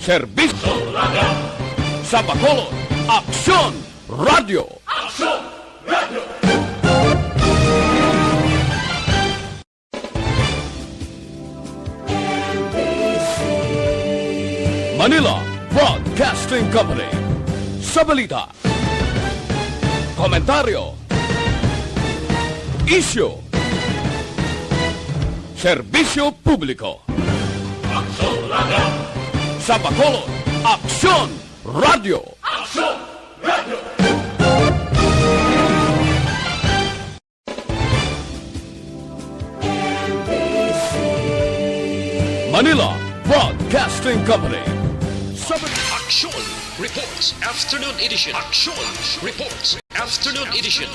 Serbisyo sa Bacolod, Aksyon Radio. Aksyon Radio! Manila Broadcasting Company. Sa balita, komentaryo, isyu, serbisyo publiko. Aksyon Radio! Sa Bacolod, Aksyon Radio. Aksyon Radio! Manila Broadcasting Company. Sa Aksyon Reports Afternoon Edition. Aksyon Reports Afternoon Edition.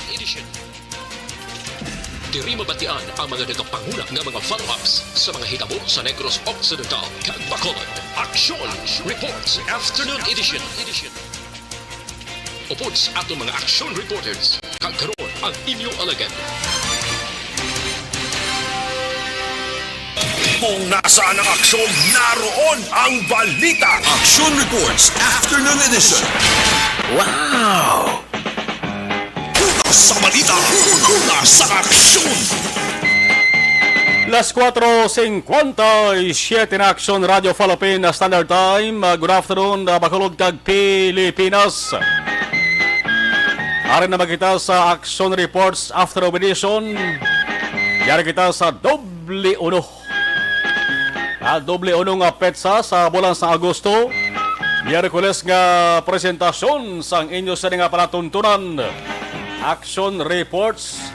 Diri mabatian ang mga nagapanguna ng mga follow-ups sa mga hitabo sa Negros Occidental kag Bacolod. Aksyon Reports Afternoon Edition. Upod sa atong mga action reporters, kag karon ang inyong alagad. Kung nasaan ang aksyon, naroon ang balita. Action Reports Afternoon Edition. Wow! Sa balita, nasa aksyon. Las 4:57 na Aksyon Radio Philippine Standard Time. Good afternoon, Bacolod kag Pilipinas. Arin na magkita sa Action Reports Afternoon Edition. Yari kita sa doble uno. Doble uno nga petsa sa bulan sa Agosto. Miyerkules nga presentasyon sang inyo sa nga palatuntunan. Action Reports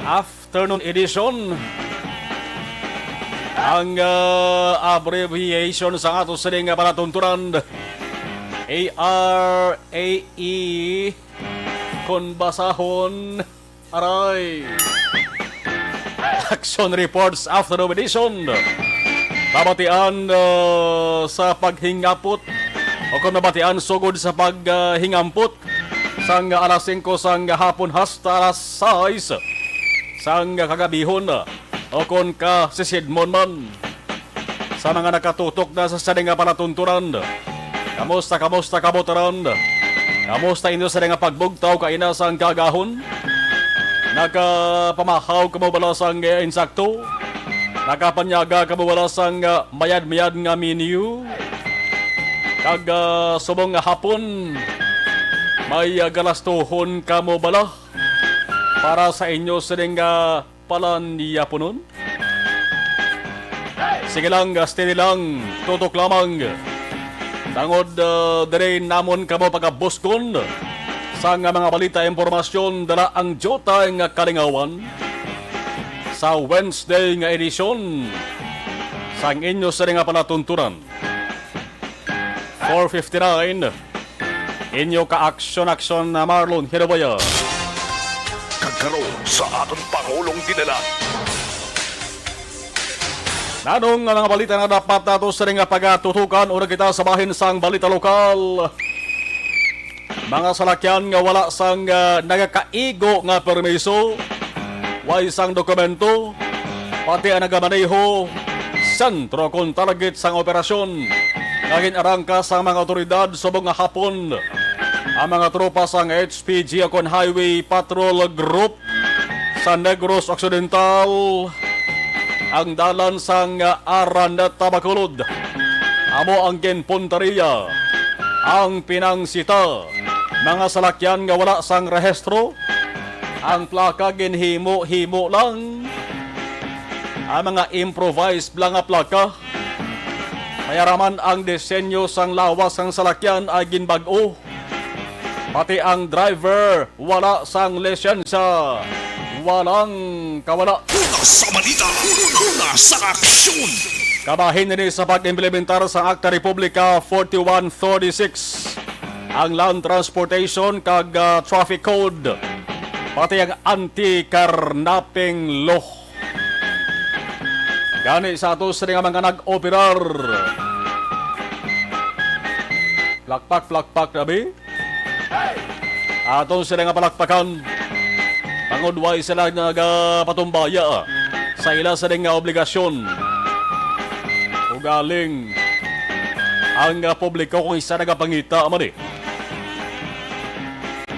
Afternoon Edition. Ang abbreviation sa ato sa nga palatuntunan ARAE kung basahon aray. Action Reports Afternoon Edition. Babatian sa paghingapot o kung nabatian sugod sa paghingampot sang alas 5 sang hapon hasta alas 6 sang kagabihon o kung ka sisidmon man sa mga nakatutok na sa sading palatunturan. Kamusta kabotaran? Kamusta inyo sa nga pagbugtaw kaina sang kagahon? Nagpamahaw ka mo bala sang insakto? Nakapanyaga ka mo bala sang mayad-mayad nga menu? Kag subong nga hapon, may galastuhon ka mo bala para sa inyo sa nga palanyapunon? Sige lang, steady lang, tutok lamang. Tangod dire namon ka mo pagkabuskon sa nga mga balita impormasyon dala ang Jota nga Kalingawan sa Wednesday nga edisyon sa inyo sa nga palatuntunan. 4:59 inyo ka-aksyon na Marlon Hirabaya. Kagkaroon sa atong Pangulong dinala. Nanong nga mga balita na dapat nato sa nga pagatutukan o kita sa bahin sang balita lokal. Mga salakyan nga wala sang nagakaigo nga permiso, way sang dokumento, pati ang nagamaneho, sentro kung target sang operasyon. Naging arangka sa mga otoridad subong nga hapon. Ang mga tropa sang HPG akon Highway Patrol Group sa Negros Occidental, ang dalan sang Araneta Bacolod, amo ang ginpunteriya, ang pinangsita, mga salakyan nga wala sang rehistro, ang plaka ginhimo-himo lang, ang mga improvised lang nga plaka, mayaraman ang disenyo sang lawas sang salakyan ay ginbag-o, pati ang driver wala sang lisensya, walang kawala. Sa balita, nasa aksyon. Kabahin nini sa pag-implementar sa Acta Republica 4146 ang Land Transportation kag Traffic Code, pati ang Anti-Carnapping Law. Gani sa ato sa mga nag-operar. Plakpak nabi. Atong sila nga palakpakan. Pangudway sila nagpatumbaya sa ila sa nga obligasyon. Ugaling ang publiko kung isa nagapangita man eh.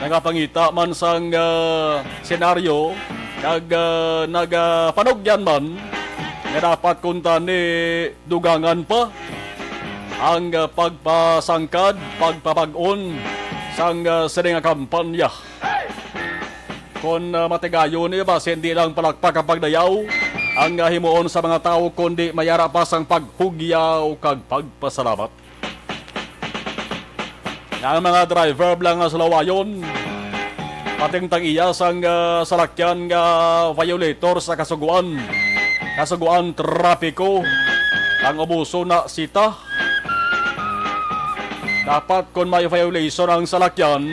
Nagapangita man sang senaryo kag nagapanugyan man nga dapat kunta ni dugangan pa ang pagpasangkad, pagpapag-on sang sining kampanya. Kung matigayon niya ba, hindi lang palakpak kapag dayaw ang himuon sa mga tao, kundi mayara pa sang paghugyaw kag pagpasalamat. Ang mga driver lang sa lawayon, pating tag-iya sang salakyan nga violator sa kasuguan trapiko, ang ubuso na sita. Dapat kung may violation ang salakyan,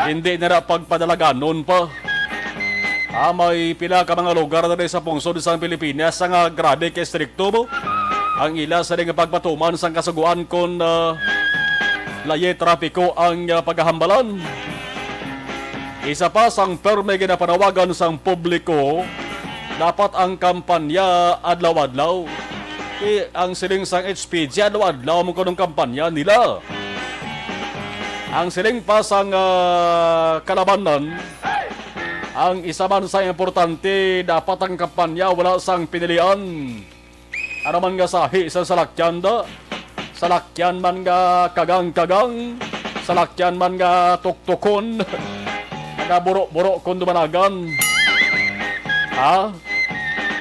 hindi na pagpadalaganon pa. May pila ka mga lugar na rin sa pungsod sa Pilipinas ang grabe kay strikto mo. Ang ila sa rin pagpatuman sa kasuguan kung laye trapiko ang paghahambalan. Isa pa sang perme ginapanawagan sang publiko, dapat ang kampanya adlaw-adlaw. Ang siling sang HPG adlaw-adlaw mo kunong kampanya nila. Ang siling pa sang kalabanan, ang isa man sa importante, dapat ang kampanya wala sang pinilian. Ano man nga sahi sa salakyan da? Salakyan man nga kagang-kagang, salakyan man nga tuktukon, nagaburo-buro kung dumanagan.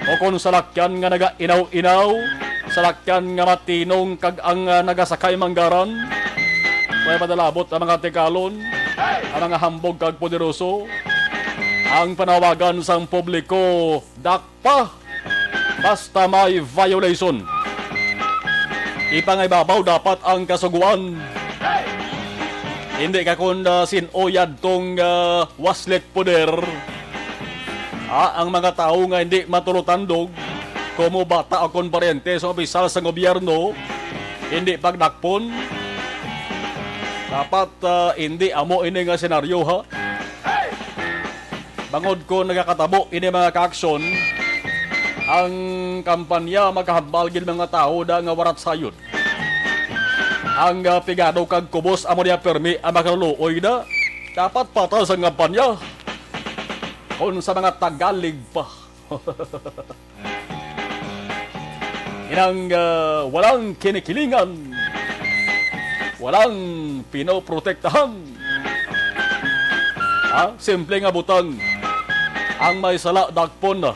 O kung salakyan nga naga-inaw-inaw, salakyan nga matinong kag ang nagasakay manggaran, may padalabot ang mga tekalon, ang mga hambog kag poderoso. Ang panawagan sang publiko, dakpa, basta may violation. Ipangaybabaw dapat ang kasuguan. Hindi ka kung sinoyad tong waslet poder. Ang mga tao nga hindi matulutandog, kumo bata o kon paryente sa opisal sa gobyerno, hindi pagdakpon. Dapat hindi amo ini nga senaryo ha. Bangod ko nagakatabo ini mga kaaksyon, ang kampanya makahambal gid mga tao da nga warat sayod. Ang pigado kag kubos amo niya permi ang makaluoy na. Dapat patas ang kampanya. Kung sa mga Tagalig pa. Inang walang kinikilingan, walang pinoprotektahan. Simple nga butang, ang may sala dakpon na,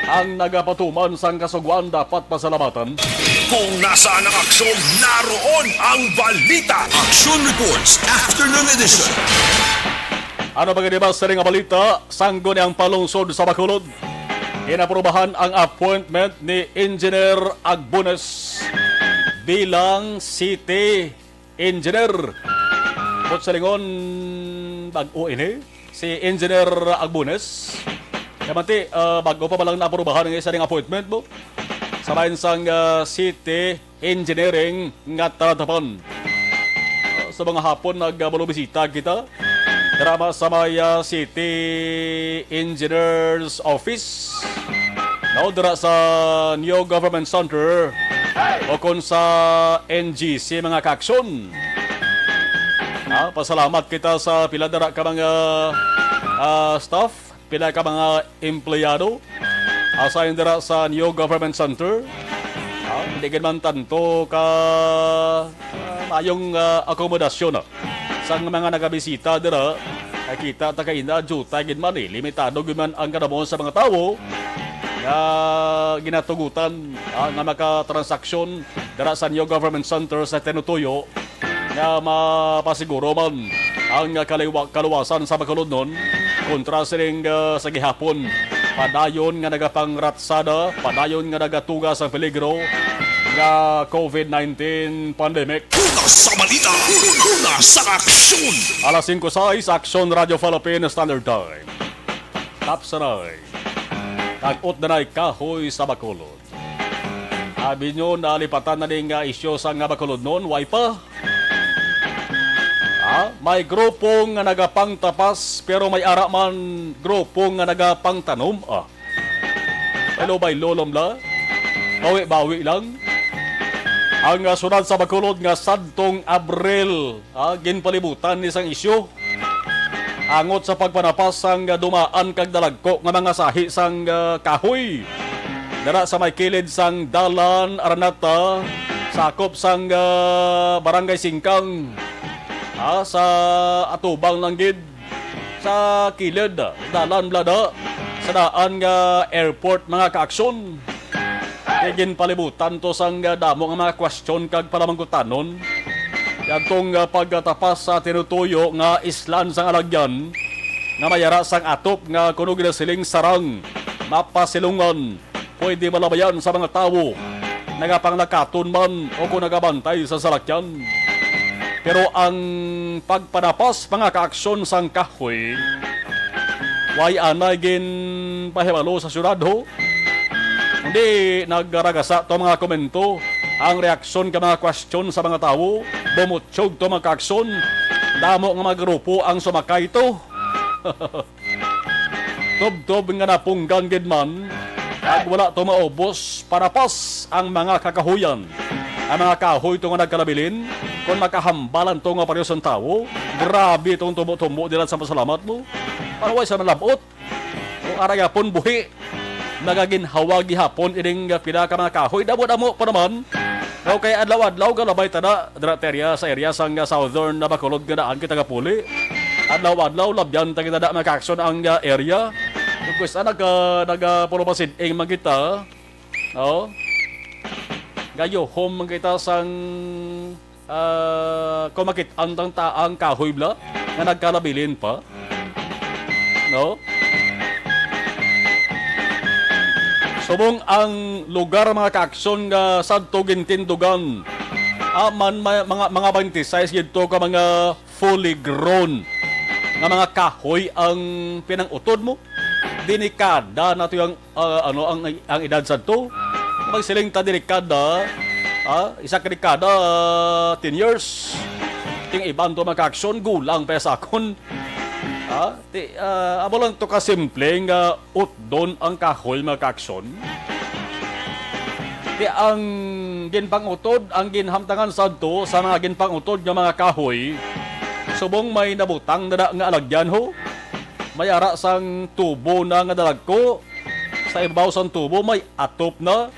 ang nagapatuman sang kasugwan dapat pasalamatan. Kung nasaan ang aksyon, naroon ang balita. Action Reports Afternoon Edition. Ano ba ganyan sa ring balita? Sanggo niyang palungsod sa Bacolod. Inaprobahan ang appointment ni Engineer Agbones bilang City Engineer. Kung sa lingon, bago ini, si Engineer Agbones. Kamanti, bago pa ba lang naprobahan ng isa ring appointment mo? Sabayin sang City Engineering nga taratapan. Sa mga hapon, nagbalubisita kita. Drama sa may City Engineers Office. Naudra sa New Government Center o kung sa NGC mga kaaksyon. Pasalamat kita sa pila dara ka mga staff, pila ka mga empleyado asayon dara sa New Government Center. Hindi man tanto ka mayong akomodasyon sa mga nagabisita dira. Kita takaina juta gid man limitado gid man ang kadamon sa mga tawo nga ginatugutan nga makatransaksyon dira sa New Government Center sa Tenutoyo nga mapasiguro man ang kaluwasan sa Bacolod nun kontra sining sa gihapon. Padayon nga nagapangratsada, padayon nga nagatugas ang peligro nga COVID-19 pandemic. Una sa balita, una sa aksyon. Alas 5:06, Action Radio Philippine Standard Time. Tapsaray. Tag-ot na na'y kahoy sa Bacolod. Sabi nyo, nalipatan na ning isyo sa nga Bacolod noon, way pa. May grupong nga nagapang tapas, pero may ara man grupong nga nagapang tanom. Hello, bay lolom la. Bawi-bawi lang. Ang sunod sa Bacolod nga sadtong Abril, ginpalibutan ni isang isyu. Angot sa pagpanapas sang dumaan kag dalagko nga mga sahi sang kahoy. Dara sa may kilid sang Dalan Aranata, sakop sang Barangay Singkang, sa Atubang Langgid, sa kilid Dalan Blada, sa daan nga airport mga kaaksyon. Kagin palibutan to sang damo nga mga question kag palamangkutanon. Yantong pagtapas sa tinutuyo nga islan sang alagyan nga mayara sang atop nga kuno ginasiling sarang mapasilungan pwede malabayan sa mga tawo nagapanglakaton man o kung nagabantay sa salakyan. Pero ang pagpanapas mga kaaksyon sang kahoy way anay gin pahibalo sa syudad ho. Hindi nagaragasa to mga komento. Ang reaksyon ka mga question sa mga tao, bumutsog to mga kaaksyon. Damo nga mga grupo ang sumakay to. Tob-tob nga napunggan gid man. At wala to maubos, parapas ang mga kakahuyan. Ang mga kahoy to nga nagkalabilin, kung makahambalan to nga parehas ang tao, grabe itong tumo-tumo dilan sa pasalamat mo. Panaway sa malabot. Kung arayapon buhi, nagaginhawa gihapon ining pila ka mga kahoy. Damo-damo pa naman. Okay, adlaw-adlaw galabay tada drateria sa area sang southern na Bacolod nga daan kita gapuli. Adlaw-adlaw labyan ta kita da makakson ang area. Kung nagapulupasid ing magkita, no? Gayo home magkita sang kumakit ang taang kahoy bla nga nagkalabilin pa. No? Subong ang lugar mga kaaksyon nga sadto gintindugan. Mga 26 gito ka mga fully grown nga mga kahoy ang pinangutod mo. Dinikada nato yung ang edad sadto. Magsiling ta dinikada, isa ka dekada 10 years. Ting iban to mga kaaksyon gulang pa sa akon. Amo lang to kasimple nga utdon ang kahoy mga kaaksyon. Ang ginpangutod, ang ginhamtangan sadto sa mga ginpangutod nga mga kahoy, subong may nabutang na nga alagyan ho. May ara sang tubo na nga dalagko. Sa ibabaw sang tubo may atop na.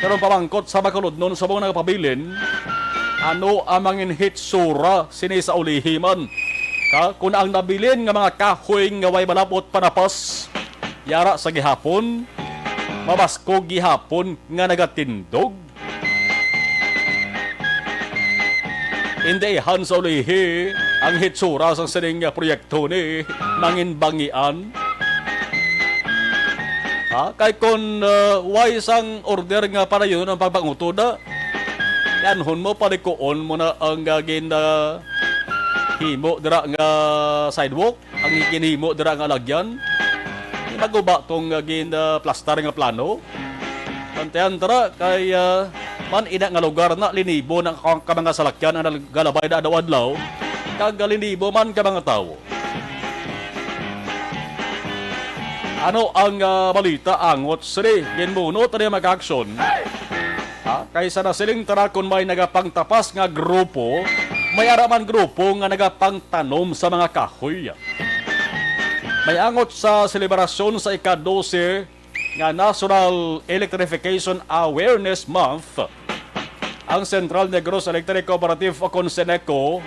Pero pamangkot sa Bacolod nun, subong nagpabilin, ano amangin hitsura sini sa ulihiman. Kung ang nabilin nga mga kahoy nga way malapot panapas, yara sa gihapon, mabasko gihapon nga nagatindog. Indaihan sa ulihi ang hitsura sa sining proyekto ni manginbangian. Kay kung way sang order nga para yun ang pagpangutod yanhon mo palikuon mo na ang gagin himo dira nga sidewalk, ang ginhimo dira nga lagyan. Naguba tong gin plaster nga plano. Tantean tara kay man ina nga lugar na linibo ng ka mga salakyan ang galabay da adlaw. Kag linibo man ka mga tawo. Ano ang balita angot sri ginmuno tani mag-action. Kaysa na siling tara kun may nagapangtapas nga grupo, may araman grupo nga nagapangtanom sa mga kahoy. May angot sa selebrasyon sa ika-12 nga National Electrification Awareness Month, ang Central Negros Electric Cooperative o Conseneco,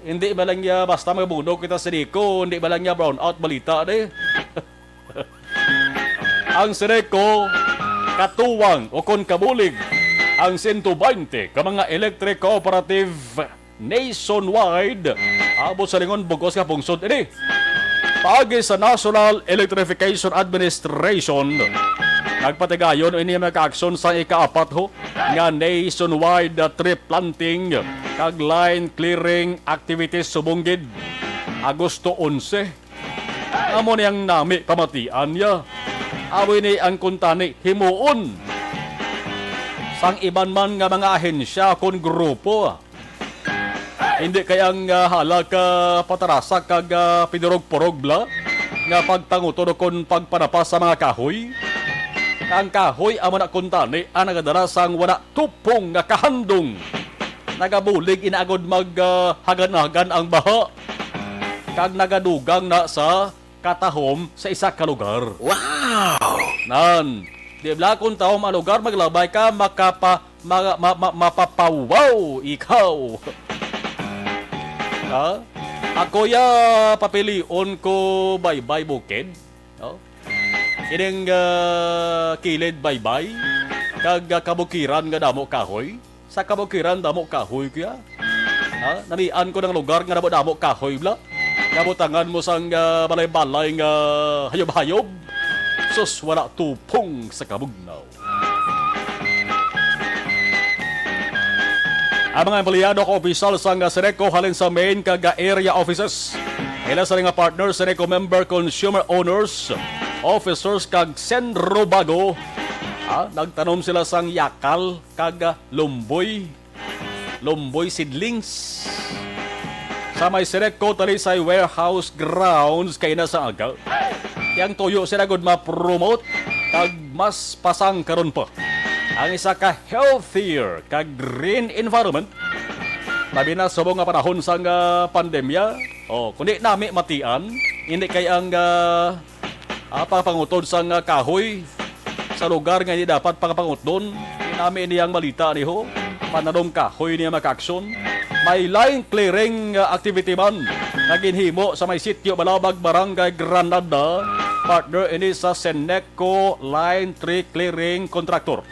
hindi ba lang niya basta magbundok kita sa Nico, hindi ba lang niya brownout balita ang Seneco katuwang o kon kabulig ang 120 ka mga electric cooperative nationwide abot sa lingon bugos ka pungsod ini. Paagi sa National Electrification Administration, nagpatigayon ini mga aksyon sa ika-4 nga nationwide tree planting kag line clearing activities subunggid Agosto 11. Amo niyang nami pamatian niya. Awi ni ang kuntani himuon sang iban man nga mga ahensya kon grupo. Hindi kayang halag ka patarasa kag pinurog-purog bla nga pagtangutod kon pagpanapas sa mga kahoy. Ang kahoy amo na kuntani ang nagadala sang wala tupong nga kahandong. Nagabulig inaagod hagan-hagan ang baha. Kag nagadugang na sa katahom sa isa ka lugar. Wow! Nan, di ba kung tao ang lugar maglabay ka mapapawaw ikaw. Ha? Ako ya papilion ko bye-bye bukid. No? Ining kilid bye-bye. Kag kabukiran nga damo kahoy. Sa kabukiran damo kahoy kaya. Ha? Namian ko ng lugar nga damo kahoy bla. Nabutangan mo sang balay-balay nga hayob-hayob. Sus, wala tupong sa kabugnaw. Ang mga empleyado ko opisyal sang Seneco halin sa main kag area offices. Ila sa nga partner Seneco member consumer owners, officers kag Senro Bago. Nagtanom sila sang yakal kag lumboy seedlings. Sa may Seneco Talisay warehouse grounds kay na sa aga. Yang tuyo sila gud ma-promote kag mas pasang karon pa. Ang isa ka healthier kag green environment. Labi na subong nga panahon sang pandemya. Kundi nami matian, hindi kay ang pangutod sang kahoy sa lugar nga hindi dapat pangapangutdon. Nami niyang malita niho. Panadong kahoy niya makaksyon. May line clearing activity man na ginhimo sa may sitio Balabag, Barangay Granada. Partner ini sa Seneco Line Tree Clearing Contractor.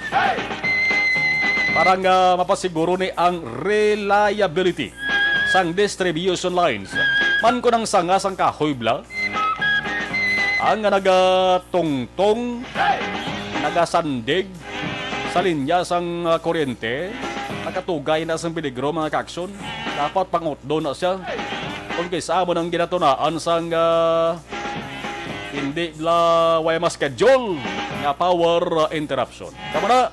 Parang mapasiguro ni ang reliability sang distribution lines. Man ko nang sanga sang kahoy bla. Ang nagatungtong, nagasandig sa linya sang kuryente. Nakatugay na sang peligro mga kaksyon. Dapat pangutdo na siya. Kung kaysa mo nang ginatunaan sang hindi la way mas schedule nga power interruption. Tama na.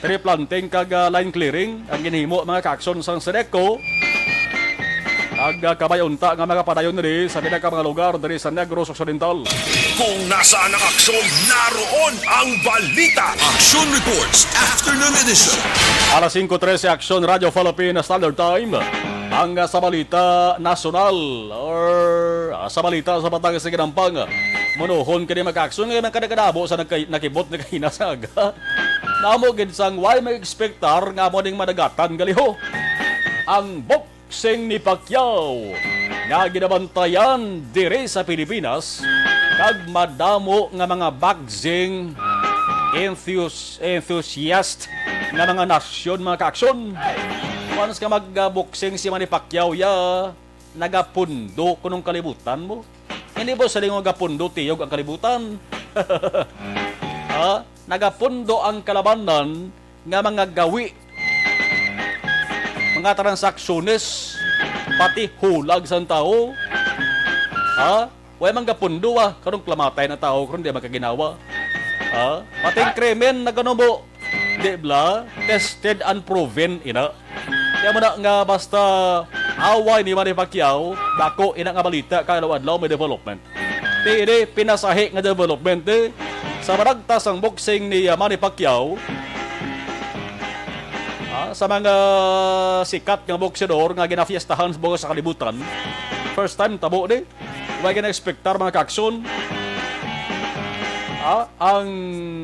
Tree planting kag line clearing ang ginhimo mga kaksyon sang Seneco. Ag kabayunta nga mga padayon diri sa pinaka mga lugar diri sa Negros Occidental. Kung nasaan ang aksyon, naroon ang balita. Action Reports Afternoon Edition. Alas 5:13 Action Radio Philippine Standard Time. Ang sa balita nasyonal or sa balita sa Batangas sa Ginampang. Manuhon kini mag-aksyon nga kadagdabo sa nakibot na kahinasaga. Namo gid sang why mag-expectar nga mo ding madagatan galiho. Ang boxing ni Pacquiao nga ginabantayan diri sa Pilipinas kag madamo nga mga boxing enthusiast nga mga nasyon mga kaaksyon. Once ka mag-boxing si Manny Pacquiao ya nagapundo kunong kalibutan mo. Hindi ba sa lingong nagapundo tiyog ang kalibutan? Nagapundo ang kalabanan nga mga gawi, mga transaksyones, pati hulag sa tao. Way man gapundo karong klamatay na tao karon di makaginawa. Pating krimen na gano mo, di bla, tested and proven ina. Kaya mo na nga basta away ni Manny Pacquiao, dako ina nga balita kadlaw-adlaw may development. Di pinasahi nga development sa maragtas ang boxing ni Manny Pacquiao. Sa mga sikat nga boksidor nga ginafiestahan sa kalibutan. First time tabo di. Huwag gina-expectar mga kaksyon. Ang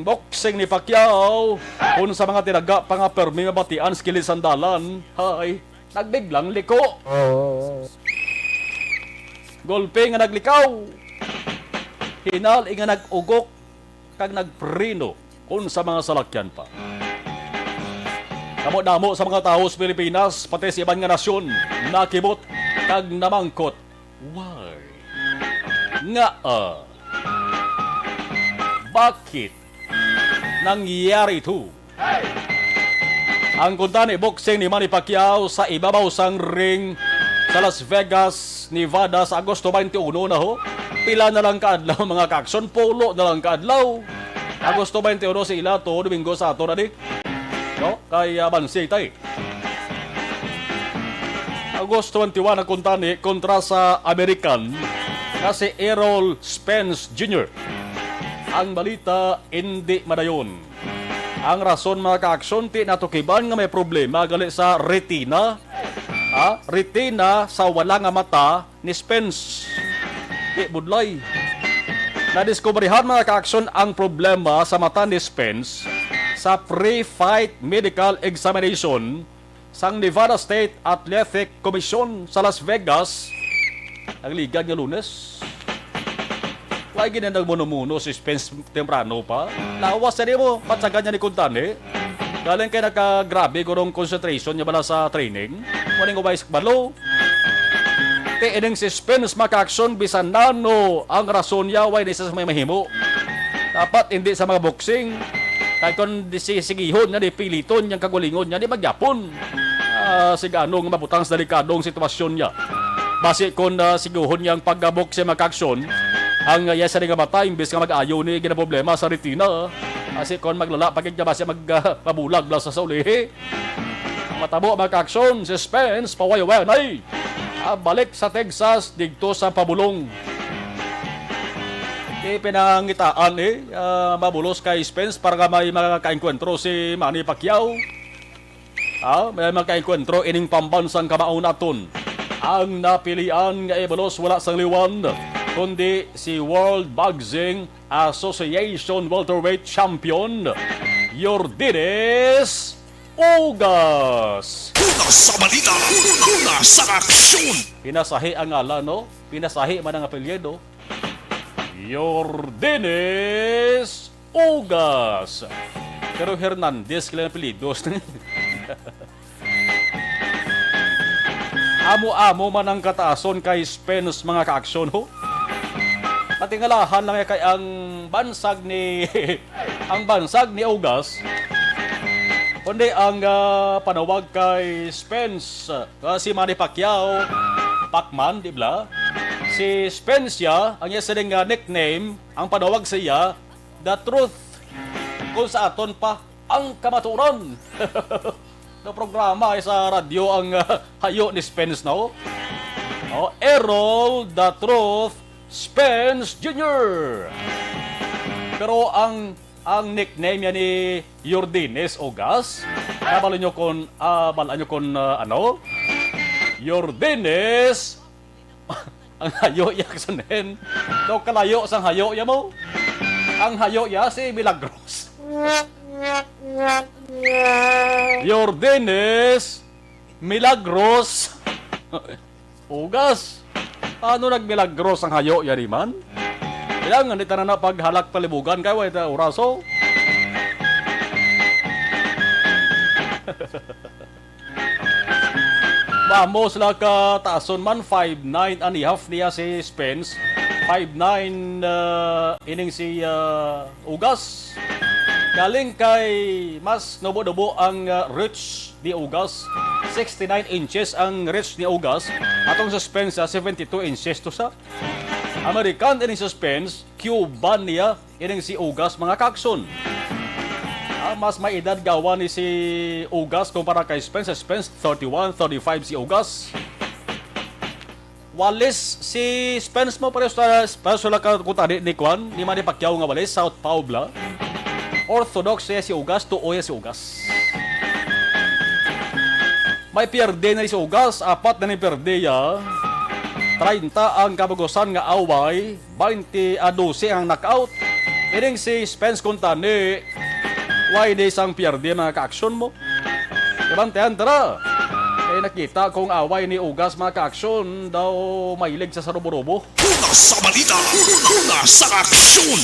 boxing ni Pacquiao kung sa mga tinaga pa nga permi mabatian skili sandalan, nagbiglang liko. Golpe nga naglikaw. Hinal nga nag-ugok kag nagprino kung sa mga salakyan pa. Damo-damo sa mga tao sa Pilipinas, pati sa ibang nga nasyon, nakibot kag namangkot. Why? Bakit nangyari ito? Ang kuntani boxing ni Manny Pacquiao sa ibabaw sang ring sa Las Vegas, Nevada sa Agosto 21 na ho. Pila na lang kaadlaw mga kakson, polo na lang kaadlaw. Agosto 21 sa Ilato, Domingo sa ato na di. No? Kay Bansitay. Agosto 21 ang kuntani kontra sa American na si Errol Spence Jr. ang balita hindi madayon. Ang rason mga kaaksyon ti natukiban nga may problema gali sa retina. Retina sa wala nga mata ni Spence. Di budlay. Nadiskubrihan mga kaaksyon ang problema sa mata ni Spence sa pre-fight medical examination sang Nevada State Athletic Commission sa Las Vegas ang ligad nga Lunes. Lagi na nagmuno-muno si Spence temprano pa. Lawas na mo, patsagan niya ni Kuntane. Galing kay nagka-grabe kurong concentration niya bala sa training. Waling ubayis balo. Tiining si Spence maka-action bisan nano ang rason niya way nisa sa may mahimo. Dapat hindi sa mga boxing. Kahit kung sigihon niya, di piliton niyang kagulingon niya, di magyapon. Siganong mabutang sa delikadong sitwasyon niya. Base kung siguhon niyang pag-boxing maka-action, ang yes nga mata, imbes nga mag-ayaw ni ginaproblema sa retina. Kasi kung maglala, pagig niya base magpabulag lang sa ulihi. Matabo maka-action, si Spence, paway-way na balik sa Texas, digto sa pabulong. Pinangitaan mabulos kay Spence para nga may makakainkwentro si Manny Pacquiao. May makakainkwentro ining pambansang kamao naton. Ang napilian nga ibalos wala sang liwan, kundi si World Boxing Association welterweight champion Yordenis Ugas. Una sa balita, una sa aksyon. Pinasahi ang ngalan, no? Pinasahi man ang apelyido. Yordenis Ugas. Pero Hernandez kailan apelyidos. Amo-amo man ang kataason kay Spence mga kaaksyon, ho? Natingalahan lang kay ang bansag ni Ugas. Kundi ang panawag kay Spence, si Manny Pacquiao, Pacman, di ba? Si Spence ang iya sining nickname, ang panawag siya, The Truth. Kung sa aton pa, ang kamaturan. No programa sa radyo ang hayo ni Spence, no? Errol The Truth Spence Jr. Pero ang nickname niya ni Yordenis Ugas, bala nyo kung ano? Yordenis ang hayo ya kasanin. No kalayo sang hayo ya mo. Ang hayo ya si Milagros. Yordenis Milagros Ugas. Ano nagmilagros ang hayo ya man? Kailangan dito na paghalak palibugan kayo ito oraso. Vamos sila ka taason man 5'9" and a half niya si Spence. 5'9" ining si Ugas. Galing kay mas nubo-nubo ang reach ni Ugas. 69 inches ang reach ni Ugas. Atong sa Spence 72 inches to sa. American ining si Spence, Cuban niya ining si Ugas mga kakson. Mas may edad gawa ni si Ugas kumpara kay Spence. Spence 31, 35 si Ugas. Walis si Spence mo pareho sila kutani ni Kwan, ni Manny Pacquiao nga walis, South Paubla. Orthodox siya si Ugas, tuoy si Ugas. May pierde na si Ugas, 4 na ni pierde ya. 30 ang kabagusan nga away, 20 a 12 ang knockout. Ining si Spence kuntani, why day sang pierde mga ka-aksyon mo? Ibantayan tara. Nakita kong away ni Ugas mga ka-aksyon daw mahilig sa sarubo-rubo. Una sa balita, una sa aksyon.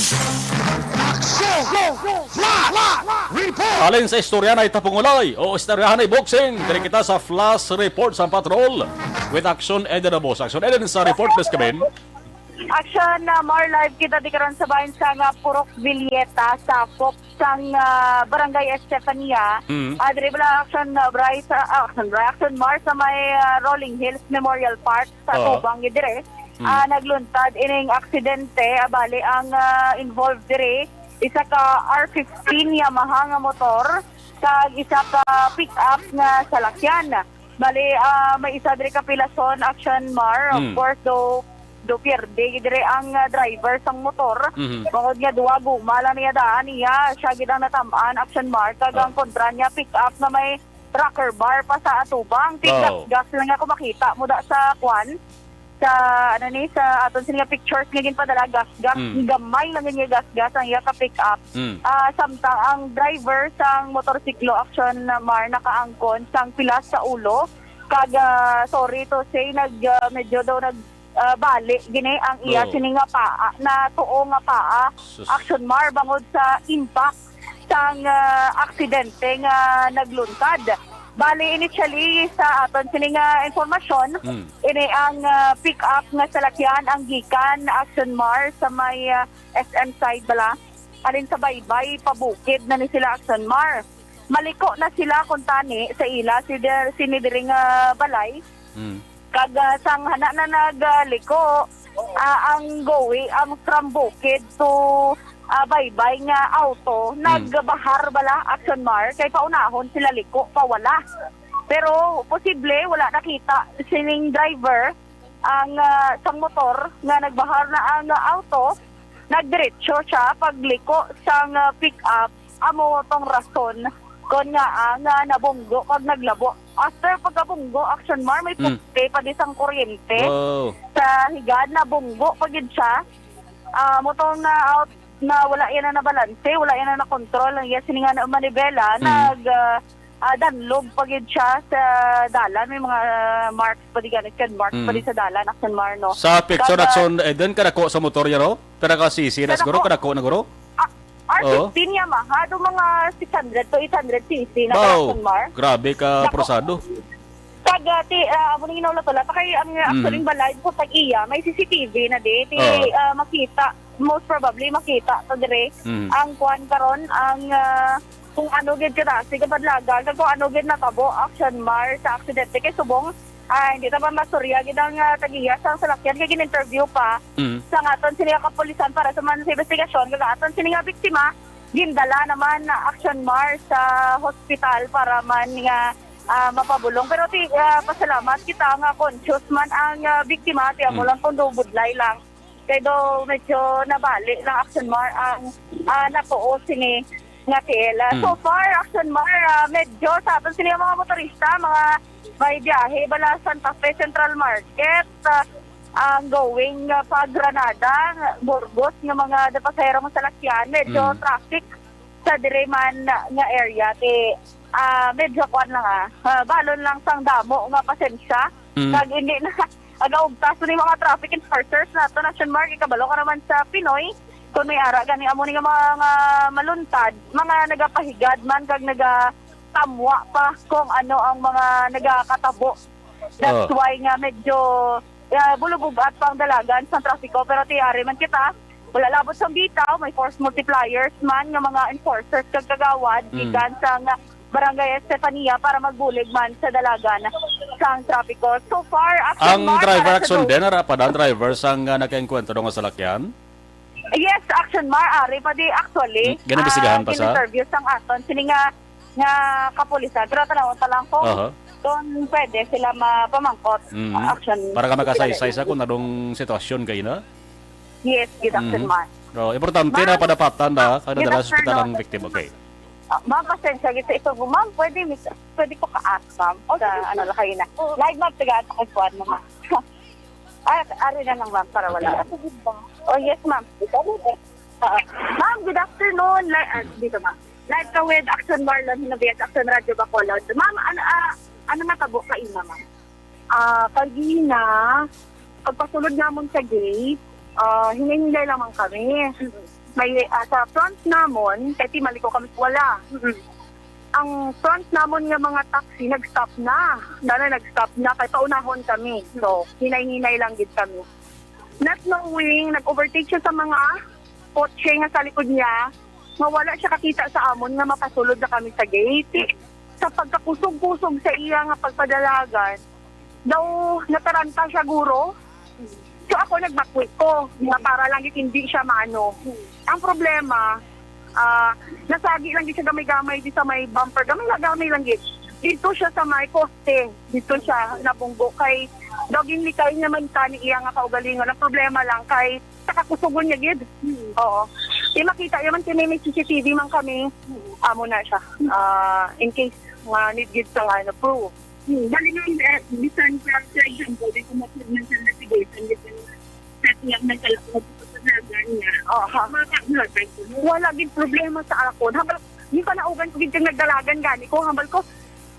Alin sa istorya na itapungulay o istoryahan ay boxing. Dili kita sa Flash Report sa Patrol with Action and the Boss. Action and sa report, Miss Kabin. Action na more live kita di karon sa bahin sa Purok Villeta sa Pop sang Barangay Estefania. Adre bala action bright action mar sa may Rolling Hills Memorial Park sa Tubang dire. Nagluntad ining aksidente abali ang involved dire isa ka R15 Yamaha nga motor kag isa ka pick-up nga salakyan. Bali may isa dire ka pilason action mar of course though do pierde dire ang driver sang motor. Mhm. Bangod nga duwa gumala niya daan niya siya gid ang natamaan action mark kag ang kontra niya pick up na may rocker bar pa sa atubang. Gas lang ako makita mo da sa kwan sa sa aton sila pictures nga ginpadala gas gamay lang niya gas ang iya ka pick up. Samtang ang driver sang motorsiklo action mar nakaangkon sang pilas sa ulo kag sorry to say medyo daw bali gini ang iya sininga paa na tuo nga paa action mar bangod sa impact sang aksidente nga nagluntad. Bali initially sa aton sininga informasyon ini ang pick up nga salakyan ang gikan action mar sa may SM side bala alin sa baybay pabukid na ni sila action mar. Maliko na sila kung tani sa ila sinidiring balay kag sang hana na nagliko ang gowi ang from bukid to baybay nga auto nagbahar bala action mar kay paunahon sila liko pawala pero posible wala nakita sining driver ang sang motor nga nagbahar na ang auto nagdiretso siya pagliko sang pick up amo tong rason kon nga ang nabunggo kag naglabo after pagkabunggo action mar may pukte pa di sang kuryente sa higad na bunggo pagid siya motong na out na wala yan na nabalanse, wala yan na nakontrol ang yes nga na manibela danlog pagid siya sa dalan may mga marks pa di ganit kan marks pa di sa dalan action mar no sa picture action Eden kadako sa motor ya ro pero ka sisi na siguro kadako na guro R15 Yamaha do mga 600 to 800 cc na action mar grabe ka prosado kagati amo ning inawla tola kay ang actually balay ko tag iya may CCTV na di makita most probably makita to dire ang kuan karon ang kung ano gid kasi kabadlagan kung ano gid natabo action mar sa aksidente kay subong hindi ta ba masurya gid ang tagiya sa salakyan kay gin-interview pa sa aton sila kapulisan para sa man sa investigasyon kag aton sila biktima gindala naman na action mar sa hospital para man nga mapabulong pero pasalamat kita nga conscious man ang biktima tiya mo lang kung budlay lang kay do medyo nabali lang action mar ang natuo sini nga tela. So far action mar medyo sa aton sila mga motorista mga may biyahe bala Santa Fe Central Market ang going pa Granada Burgos nga mga pasahero mo sa lakyan medyo traffic sa direman nga area medyo kuan lang balon lang sang damo nga pasensya kag hindi na agaugtas ni mga traffic enforcers nato Action Mark ikabalo ka naman sa Pinoy kung may ara gani amo ni nga mga maluntad mga nagapahigad man kag nagatamwa pa kung ano ang mga nagakatabo that's why nga medyo bulubugat pang dalagan sa trafiko pero tiyari man kita wala labot sa bitaw may force multipliers man nga mga enforcers kag kagawad gikan sa Barangay Estefania para magbulig man sa dalagan sang trapiko. So far, ang driver action din ara pa driver sang nakaengkwentro nga salakyan? Yes, action mar ari pa di actually. Ginabisigahan pa sa interview sang aton sini nga kapulisan. Pero tanawon ta lang ko. Doon pwede sila mapamangkot action. Para ka makasaysay sa kung anong sitwasyon kayo na? Yes, gid action mar. So, importante na padapatan na kada dala sa hospital ang victim, okay? Ma'am, pasensya gito ito po. Ma'am, pwede ko ka-ask, ma'am. Sa ano lang kayo na. Live ma'am, tagaan ako kuwan mo, ma'am. Ari na lang, ma'am, para wala. Oh, yes, ma'am. Ma'am, good afternoon. Dito, ma'am. Live ka with Action Marlon, Hinabiyas, Action Radio Bacolod. Ma'am, ano natabo ka ina, ma'am? Pagina, pagpasulod namon sa gate, hinay-hinay lamang kami. May sa front namon, kasi maliko kami wala. Ang front namon nga mga taxi, nag-stop na. Nag-stop na, kaya paunahon kami. So, hinay-hinay lang gid kami. Not knowing, nag-overtake siya sa mga kotse nga sa likod niya, mawala siya kakita sa amon nga mapasulod na kami sa gate. Sa pagkakusog-kusog sa iya nga pagpadalagan, daw nataranta siya guro. So ako nagbakwit ko na para lang hindi siya maano. Ang problema, nasagi lang siya gamay-gamay di sa may bumper. Gamay lang git. Dito siya sa may poste. Dito siya nabunggo kay doging likay naman tani iya nga kaugalingon. Ang problema lang kay sakakusugon niya gid. Oo. Di makita yaman kini may CCTV man kami. Amo na siya. In case nga need gid sa ano proof. Bali nga, bisan for example, di ko mapagman sa investigation, di ko sa tiyang nagkalakot sa nagan niya. Makakagulot pa ito. Wala gid problema sa akon. Hambal, di pa naugan ko gid kang nagdalagan gani ko. Hambal ko,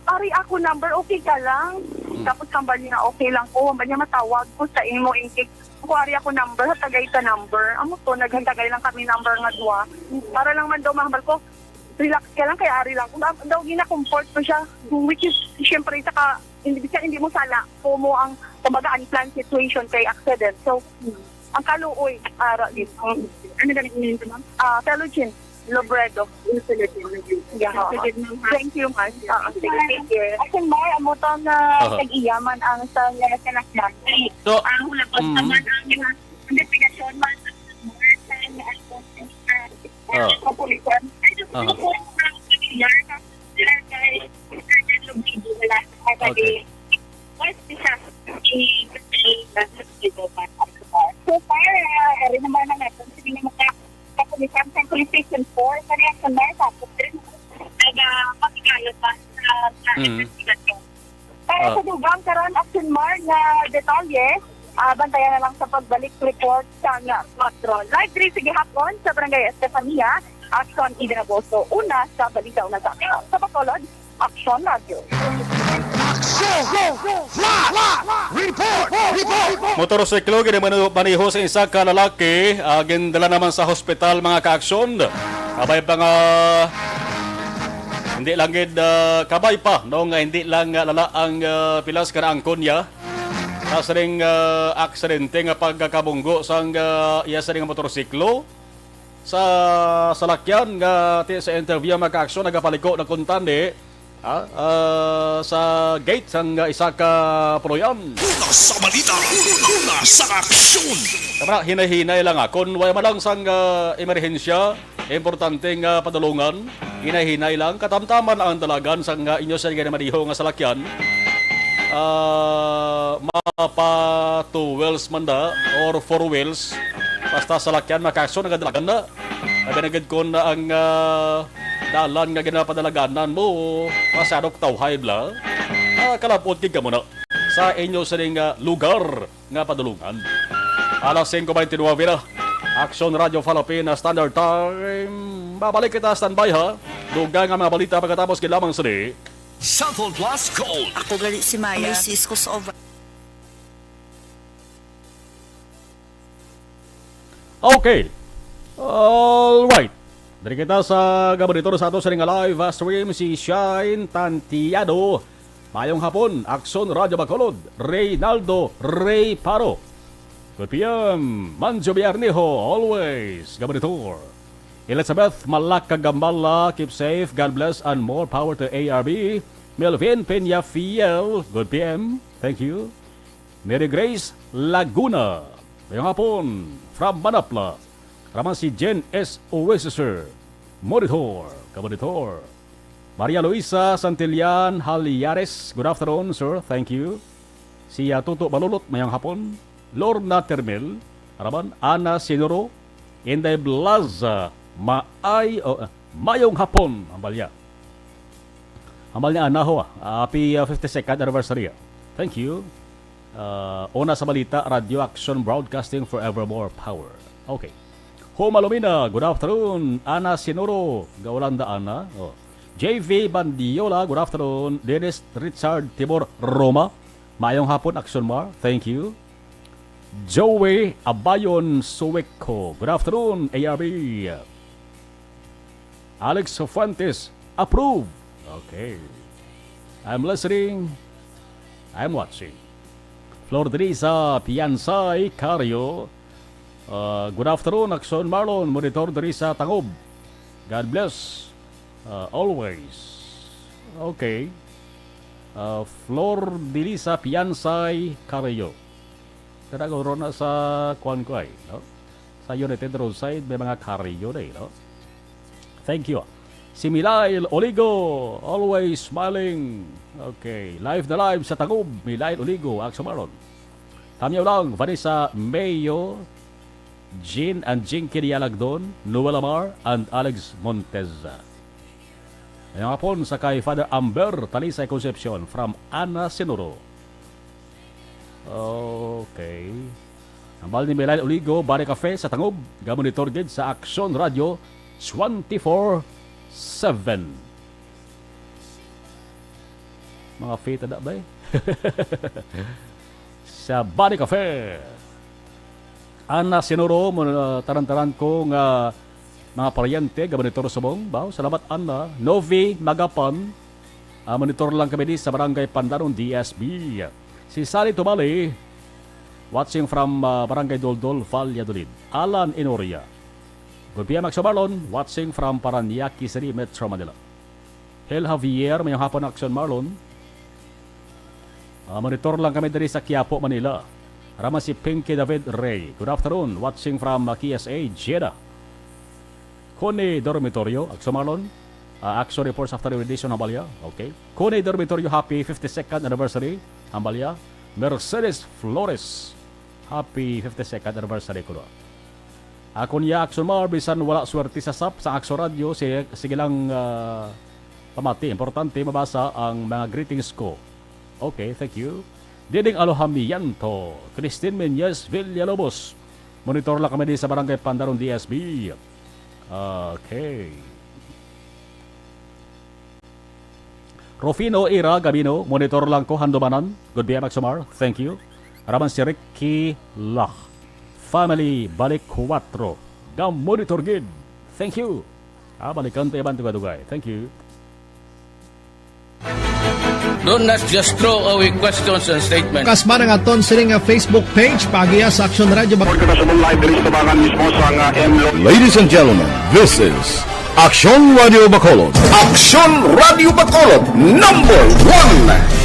ari ako number, okay ka lang. Tapos hambal niya, okay lang ko. Hambal niya matawag ko sa imo in case. Kung ari ako number, hatagay ta number. Amo to, naghantagay lang kami number nga duwa. Para lang man daw mahambal ko, relax ka lang, kaya ari lang. Kung daw gina-comfort ko siya, which is, siyempre, saka, hindi mo sala po mo ang, kumbaga, unplanned situation kay accident. So, ang kaluoy, ara, dito. Ano na naging ito, ma'am? Teluchin, Lobredo. Yeah, thank you, ma'am. Thank you. Asin mo, amo to na nag-iyaman ang sa kanakyan. So, Ang hulapos naman ang investigasyon man sa kapulisan. Ay, ito po ang familiar na sila kay Lubido wala sa Okay. What is siya? So far, rin naman na natin. Sige naman kapulisan sa police station 4. Kaya sa Marta, rin nag-pakikayot pa sa investigasyon. Para sa dugang karon action mar na detalye, bantayan na lang sa pagbalik report sa Matron. Live 3 sige hapon sa Barangay Estefania, Action Idinagoso. Una sa balita una sa akin. Sa Bacolod, Action Radio. motorsiklo gini maniho sa isa ka lalaki, gindala naman sa hospital mga ka-aksyon. Kabay pa nga hindi lang gid kabay pa no nga hindi lang lala ang pilas kana ang kunya. Sa ring aksidente nga pagkakabunggo sang iya sa ring motorsiklo sa salakyan nga sa interview mga ka-aksyon nagapaliko ng kuntande sa gate sang isa ka proyan. Una sa balita, una sa aksyon. Kamara, hinay-hinay lang kung wala man lang sang emerhensya, importante nga padulungan, hinay-hinay lang, katamtaman ang dalagan sang inyo sa nga mariho nga salakyan. Mapa 2 wheels man da, or 4 wheels, basta salakyan makakso nagadalagan na. Nagad ko na ang dalan nga ginapadalaganan mo, masadok tawhay bla. Kalapot kig ka muna sa inyo sa lugar nga padulungan. Alas 5:29 na. Action Radio Philippines Standard Time. Babalik kita standby ha. Dugang ang mga balita pagkatapos kilamang sali. Southern Plus Gold. Ako gali si Maya. Misis ko sa over. Okay. Alright. Dari kita sa gabaritor sa ato sa live stream si Shine Tantiado. Mayong hapon, Action Radio Bacolod, Reynaldo Ray Paro. Good PM, Manjo Biarnejo, always, gabaritor. Elizabeth Malaka Gambala, keep safe, God bless, and more power to ARB. Melvin Peña Fiel, good PM, thank you. Mary Grace Laguna, mayong hapon, from Manapla. Raman si Jen S. Oesiser, Monitor, gabaritor. Maria Luisa Santillan Haliares, good afternoon, sir. Thank you. Si Tuto Balulot, mayang hapon. Lorna Termel, Araban, Ana Sinoro, Inday Blaza, mayong hapon, ambalya. Ambalya, Ana ho, happy 52nd anniversary. Thank you. Una sa balita, Radio Action Broadcasting Forevermore Power. Okay. Humalumina, good afternoon. Ana Sinoro, Gaulanda Ana. JV Bandiola, good afternoon. Dennis Richard Tibor Roma, mayong hapon, Action Mar, thank you. Joey Abayon Suweko, good afternoon, ARB. Alex Fuentes, approve. Okay. I'm listening. I'm watching. Flor Teresa Piansay Cario, good afternoon, Action Marlon, Monitor Teresa Tangob. God bless. Always. Okay. Flor Delisa Piansay Carrillo. Tanago ron na sa kuan ko ay, no? Sa United Roadside may mga Carrillo na no? Thank you. Si Milail Oligo, always smiling. Okay, live na live sa Tagub, Milail Oligo, Action Maron. Tamyaw lang, Vanessa Mayo, Jean and Jinky Dialagdon, Noel Amar, and Alex Montez. Ngayong hapon sa kay Father Amber Talisay Concepcion from Ana Sinuro. Okay. Ambal ni Milail Oligo, Bari Cafe sa Tangub, gamon ni Torgid sa Action Radio 24/7. Mga fita da ba eh? Sa Bari Cafe. Ana Sinuro, taran-taran ko nga mga paryente, gamonitor subong. Baw, salamat Ana. Novi Magapan, monitor lang kami di sa Barangay Pandaron, DSB. Si Sally Tumali, watching from Barangay Doldol, Valladolid. Alan Inoria. Good PM, Action Marlon, watching from Paranaque City, Metro Manila. Hel Javier, mayong hapon Action Marlon. Monitor lang kami dari sa Quiapo, Manila. Rama si Pinky David Ray. Good afternoon, watching from KSA, Jeddah. Kone Dormitorio, Action Marlon. Action reports after the edition, Hambalya. Okay. Kone Dormitorio, happy 52nd anniversary, Hambalya. Mercedes Flores, happy 52nd anniversary ko. Ako niya, Action Mar, bisan wala swerte sa SAP sa Action Radio, sige lang pamati. Importante mabasa ang mga greetings ko. Okay, thank you. Diding Alohamianto, Christine Menyes Villalobos. Monitor lang kami din sa Barangay Pandaron, DSB. Okay. Rufino Ira Gabino, monitor lang ko, Handomanan. Good BM Axomar, thank you. Raman si Ricky Lach. Family Balik 4. Gam monitor gid. Thank you. Balikan tayo ban tugay. Thank you. Do not just throw away questions and statements. Kasma ng aton sining nga Facebook page pagiya sa Action Radio. Ladies and gentlemen, this is Action Radio Bacolod. Action Radio Bacolod number 1.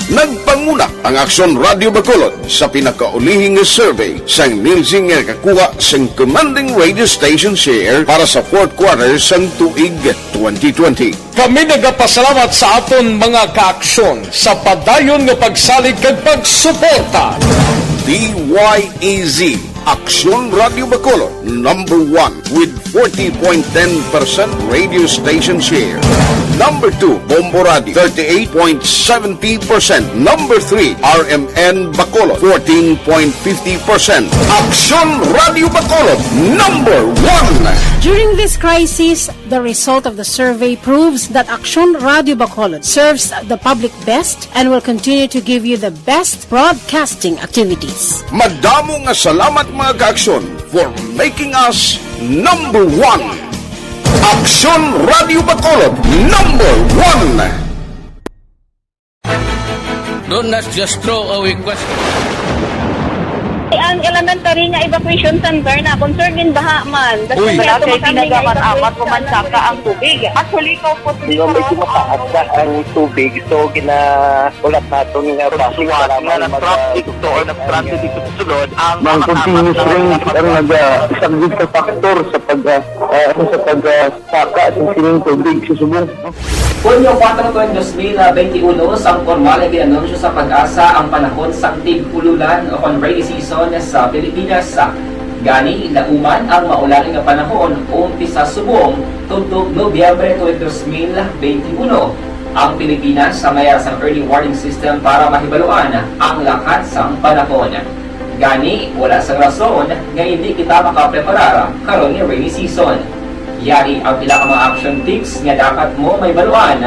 Nagpangunak ang Action Radio Bacolod sa pinakaulihing survey sang Nielsen nga kakuha sang commanding radio station share para sa fourth quarter sang tuig 2020. Kami nagapasalamat sa aton mga kaaksyon sa padayon nga pagsalig kag pagsuporta. DYEZ Action Radio Bacolod number 1 with 40.10% radio station share. Number 2, Bombo Radio, 38.70%. Number 3, RMN Bacolod, 14.50%. Action Radio Bacolod, number 1. During this crisis, the result of the survey proves that Action Radio Bacolod serves the public best and will continue to give you the best broadcasting activities. Madamo nga salamat mga kaaksyon for making us number 1. Action Radio Bacolod number 1. Do not just throw away questions. Ang elementary nga evacuation center na concern din baha man. Uy, kaya pinagamat-amat pumansaka ang tubig. Actually, ikaw po dito may tumataas na ang tubig. So, ulat natin nga pasiwat nga nag-traffic to or nag-transit dito sa sulod. Ang continuous range ang isang dito factor sa pagsaka at sining tubig sa subong. Hunyo 4 2021, sang formal ay ginanunsyo sa Pag-asa ang panahon sa tig-ululan o rainy season sa Pilipinas. Gani, nauman ang maulaling nga panahon umpisa subong tuntog Nobyembre 2021. Ang Pilipinas sa mayar sang early warning system para mahibaluan ang lakat sang panahon. Gani, wala sang rason nga hindi kita makapreparar karon nga rainy season. Yari ang pila ka mga action tips nga dapat mo may baluan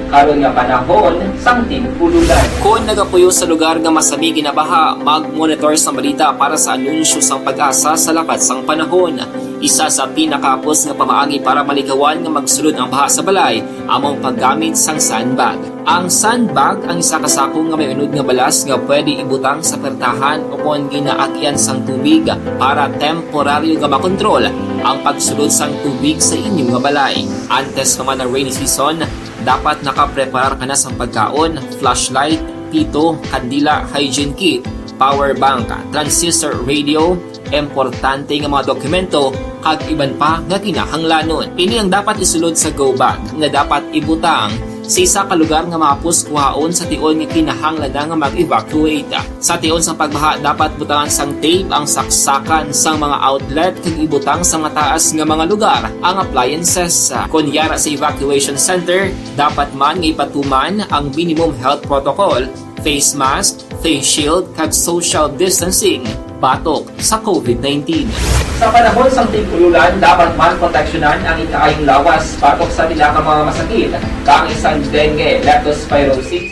karon nga panahon sang tig-ululan. Kung nagapuyo sa lugar nga masami ginabaha, mag-monitor sa balita para sa anunsyo sang Pag-asa sa lakat sang panahon. Isa sa pinakapos nga pamaagi para malikawan nga magsulod ang baha sa balay, among paggamit sang sandbag. Ang sandbag ang isa ka sako nga may unod nga balas nga pwede ibutang sa pertahan upon ginaagyan sang tubig para temporaryo nga makontrol ang pagsulod sang tubig sa inyong nga balay. Antes naman ng rainy season, dapat nakapreparar ka na sa pagkaon, flashlight, pito, kandila, hygiene kit, power bank, transistor radio, importante nga mga dokumento kag iban pa nga kinahanglanon. Kini ang dapat isulod sa go bag nga dapat ibutang sa isa ka lugar nga mapus kuhaon sa tion nga kinahanglan nga mag-evacuate. Sa tion sa pagbaha dapat butangan sang tape ang saksakan sang mga outlet kag ibutang sa mataas nga mga lugar ang appliances. Kunyara sa evacuation center, dapat man nga ipatuman ang minimum health protocol, face mask, face shield kag social distancing batok sa COVID-19. Sa panahon sa tigululan, dapat man proteksyonan ang ikaayong lawas batok sa pinaka mga masakit, kang isang dengue, leptospirosis.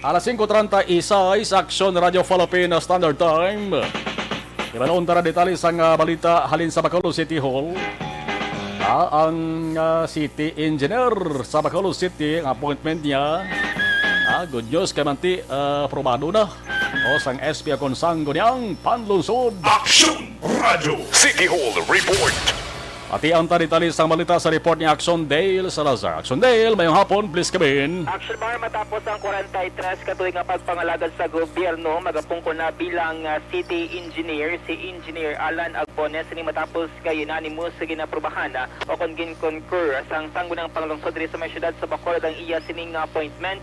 Alas 5:31 sa Action Radio Philippine Standard Time. Ibanoon tara detalye sa balita halin sa Bacolod City Hall. Ang city engineer sa Bacolod City, ang appointment niya, good news kay manti, aprobado na. O sang SP akong sanggo niyang panlungsod. Action Radio City Hall Report. Ati ang tali-tali sang balita sa report ni Action Dale Salazar. Action Dale, mayong hapon, please come in. Action Bar, matapos ang 43 katuig nga pagpangalagad sa gobyerno, magapungko na bilang city engineer, si Engineer Alan Agbones, ni matapos kay unanimous sa ginaprubahan o kung gin-concur sang sanggunang panglungsod rin sa may syudad sa Bacolod ang iya sining appointment.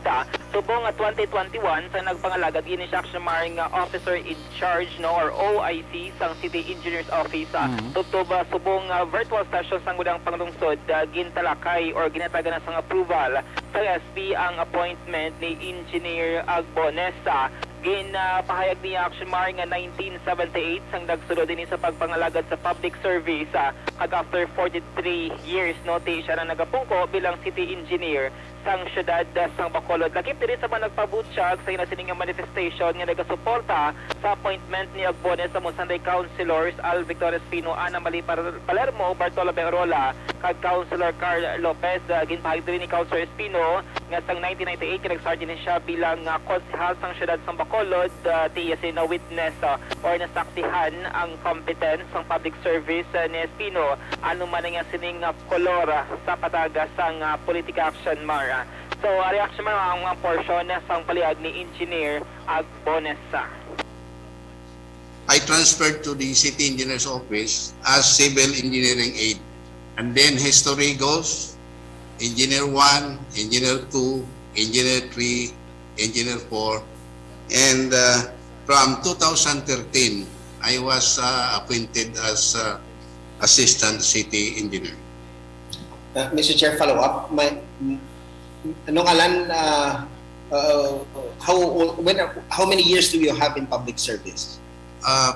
Subong 2021 sa nagpangalagad ini siya Action Bar nga officer in charge or OIC sang City Engineer's Office. Tutob subong virtual session sang gudang panglungsod gintalakay or ginatagan na sang approval sa SP ang appointment ni Engineer Agbones. Ginapahayag ni Action Mar nga 1978 sang nagsulod din sa pagpangalagad sa public service kag after 43 years siya na nagapungko bilang city engineer sang syudad sang Bacolod. Lakip diri sa mga nagpabutyag sa inasining nga manifestation nga nagasuporta sa appointment ni Agbones sa Sunday Councilors Al Victor Espino, Ana Mali Palermo, Bartolome Arola kag Councilor Carl Lopez. Ginpahayag diri ni Councilor Espino nga sang 1998 nagsardi ni siya bilang konsehal sang syudad sang Bacolod. Tiya na witness or nasaksihan ang competence ng public service ni Espino ano man nga sining kolor sa pataga sang politika Action Mar. So, reaction man ang mga portion sang paliag ni Engineer Agbones. I transferred to the City Engineer's Office as Civil Engineering Aide. And then history goes, Engineer 1, Engineer 2, Engineer 3, Engineer 4. And from 2013, I was appointed as Assistant City Engineer. Mr. Chair, follow up. Nung Alan, how many years do you have in public service?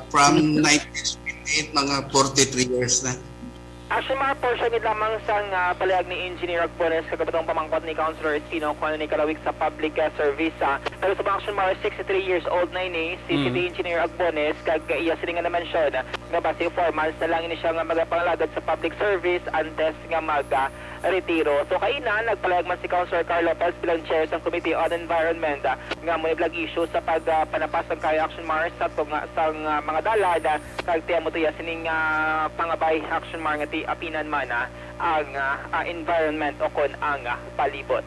From 1978, mga 43 years na. Actually, mga portion lamang sang palayag ni Engineer Agbones kagabatong pamangkot ni Councilor Espino kung ano ni kalawig sa public service. Pero sa mga action, mga 63 years old na ini, si City Engineer Agbones, kag iya sila nga na-mention nga base 4 months na lang ini siya nga magapangalagad sa public service antes nga retiro. So kaina, nagpalayag man si Councilor Carl Lopez bilang chair sa Committee on Environment nga may vlog issue sa pagpanapas ng kaya Action Mars sa mga dalad kag tiya mo tuya sining pangabay Action Mars nga apinan man ang environment o kon ang palibot.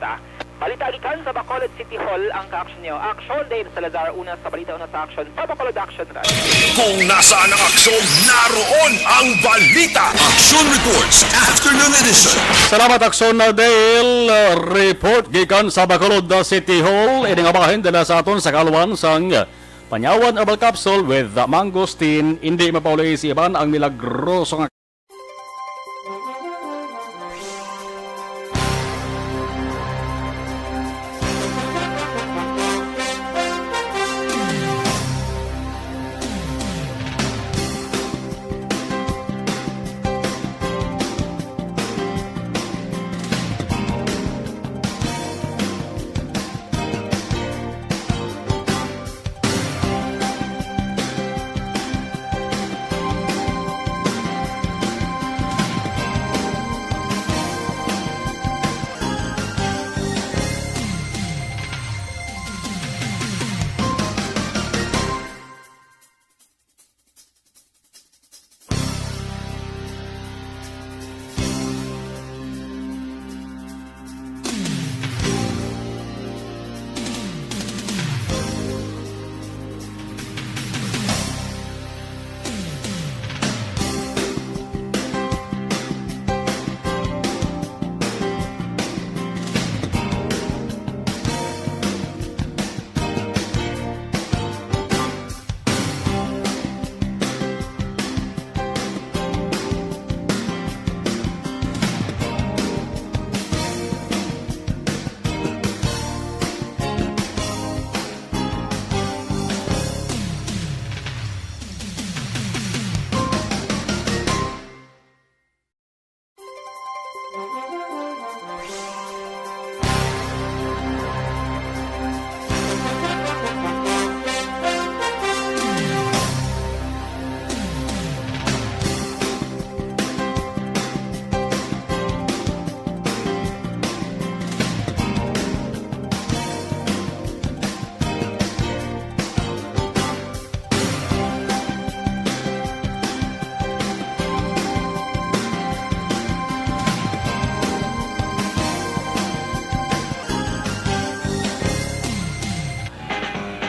Balita gikan sa Bacolod City Hall ang ka-action niyo. Action Dale Salazar, una sa balita, una sa action sa Bacolod Action Radio. Kung nasaan ang aksyon, naroon ang balita. Action Reports, Afternoon Edition. Salamat Action Dale. Report gikan sa Bacolod City Hall. Ini nga bahin dala sa aton sa kaluan sang Panyawan Herbal Capsule with Mangosteen. Hindi mapaulay si Iban ang milagroso nga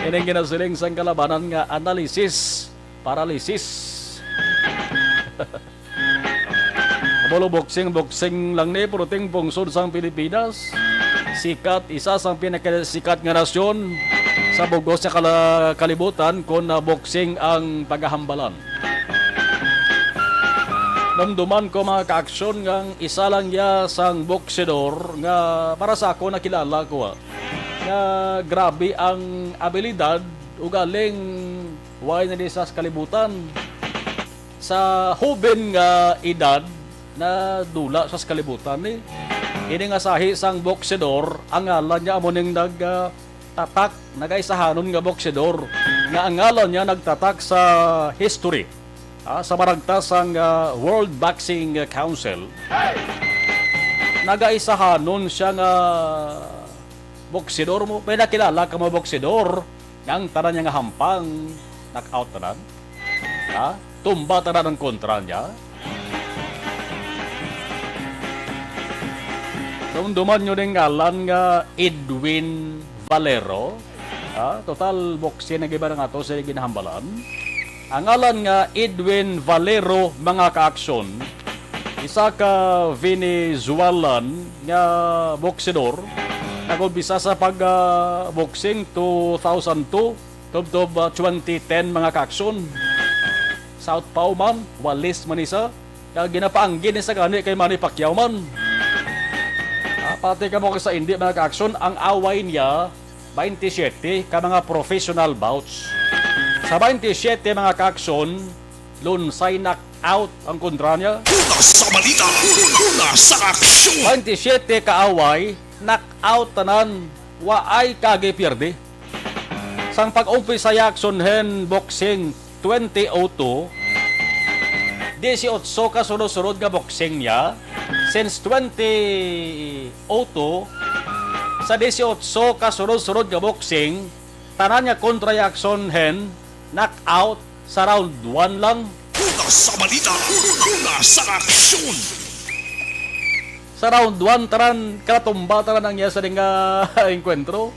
Ining ginasiling sang kalabanan nga analysis, paralysis. Bolo boxing lang ni puruting pungsod sang Pilipinas. Sikat, isa sang pinakasikat nga nasyon sa bugos sa kalibutan kung boxing ang paghahambalan. Namduman ko mga ka-aksyon nga isa lang ya sang boksidor nga para sa ako nakilala ko nga grabe ang abilidad ugaling way na sa kalibutan sa huben nga edad na dula sa kalibutan ni. Ini nga sahi sang boksidor ang ngalan niya amo ning nagtatak nagaisahanon nga boksidor nga ang ngalan niya nagtatak sa history sa maragtas ang World Boxing Council. Nagaisahanon siya nga boksidor mo. May nakilala ka mo boksidor yang tanan niya nga hampang knockout tanan. Tumba tanan ang kontra niya. Dumduman nyo rin ngalan nga Edwin Valero. Total boxing na giba nga ito sa ginahambalan. Ang ngalan nga Edwin Valero mga ka-aksyon. Isa ka Venezuelan nga boksidor. Nag-umpisa sa pag-boxing 2002 to 2010 mga ka-aksyon. South Pau man, Walis man isa. Kaya ginapaanggin sa gani kay Manny Pacquiao man. Pati ka mo sa hindi mga ka-aksyon, ang away niya 27 ka mga professional bouts. Sa 27 mga ka-aksyon, lunsay knockout ang kontra niya. Sa balita, sa aksyon. 27 ka away, knockout tanan, waay kage pierde. Sang pag-umpisa sa aksyon hen boxing 2002, 18 ka sunod-sunod nga boxing niya. Since 2002, sa 18 ka sunod-sunod nga boxing, tanan niya kontra Jackson Hen, knockout sa round 1 lang. Sa balita, sa aksyon. Sa round 1, tanan karatumba tanan ang niya sa nga enkwentro.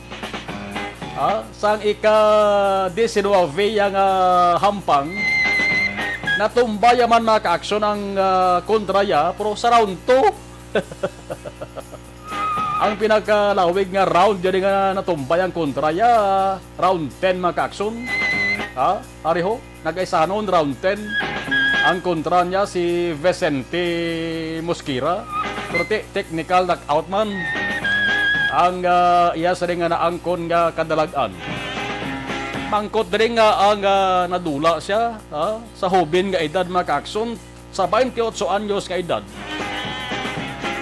Sang ika-19 yang hampang, natumba yaman mga ka-aksyon ang kontraya, pero sa round 2, ang pinagkalawig nga round dyan nga natumba yung kontraya, round 10 mga ka-aksyon. Ariho, nag-isa noon round 10. Ang kontra niya si Vicente Mosquera, pero technical knockout man. Ang iya sa rin nga naangkon nga kadalagan. Mangkot rin nga ang nadula siya sa hubin nga edad mga ka-aksyon sa 28 anyos nga edad.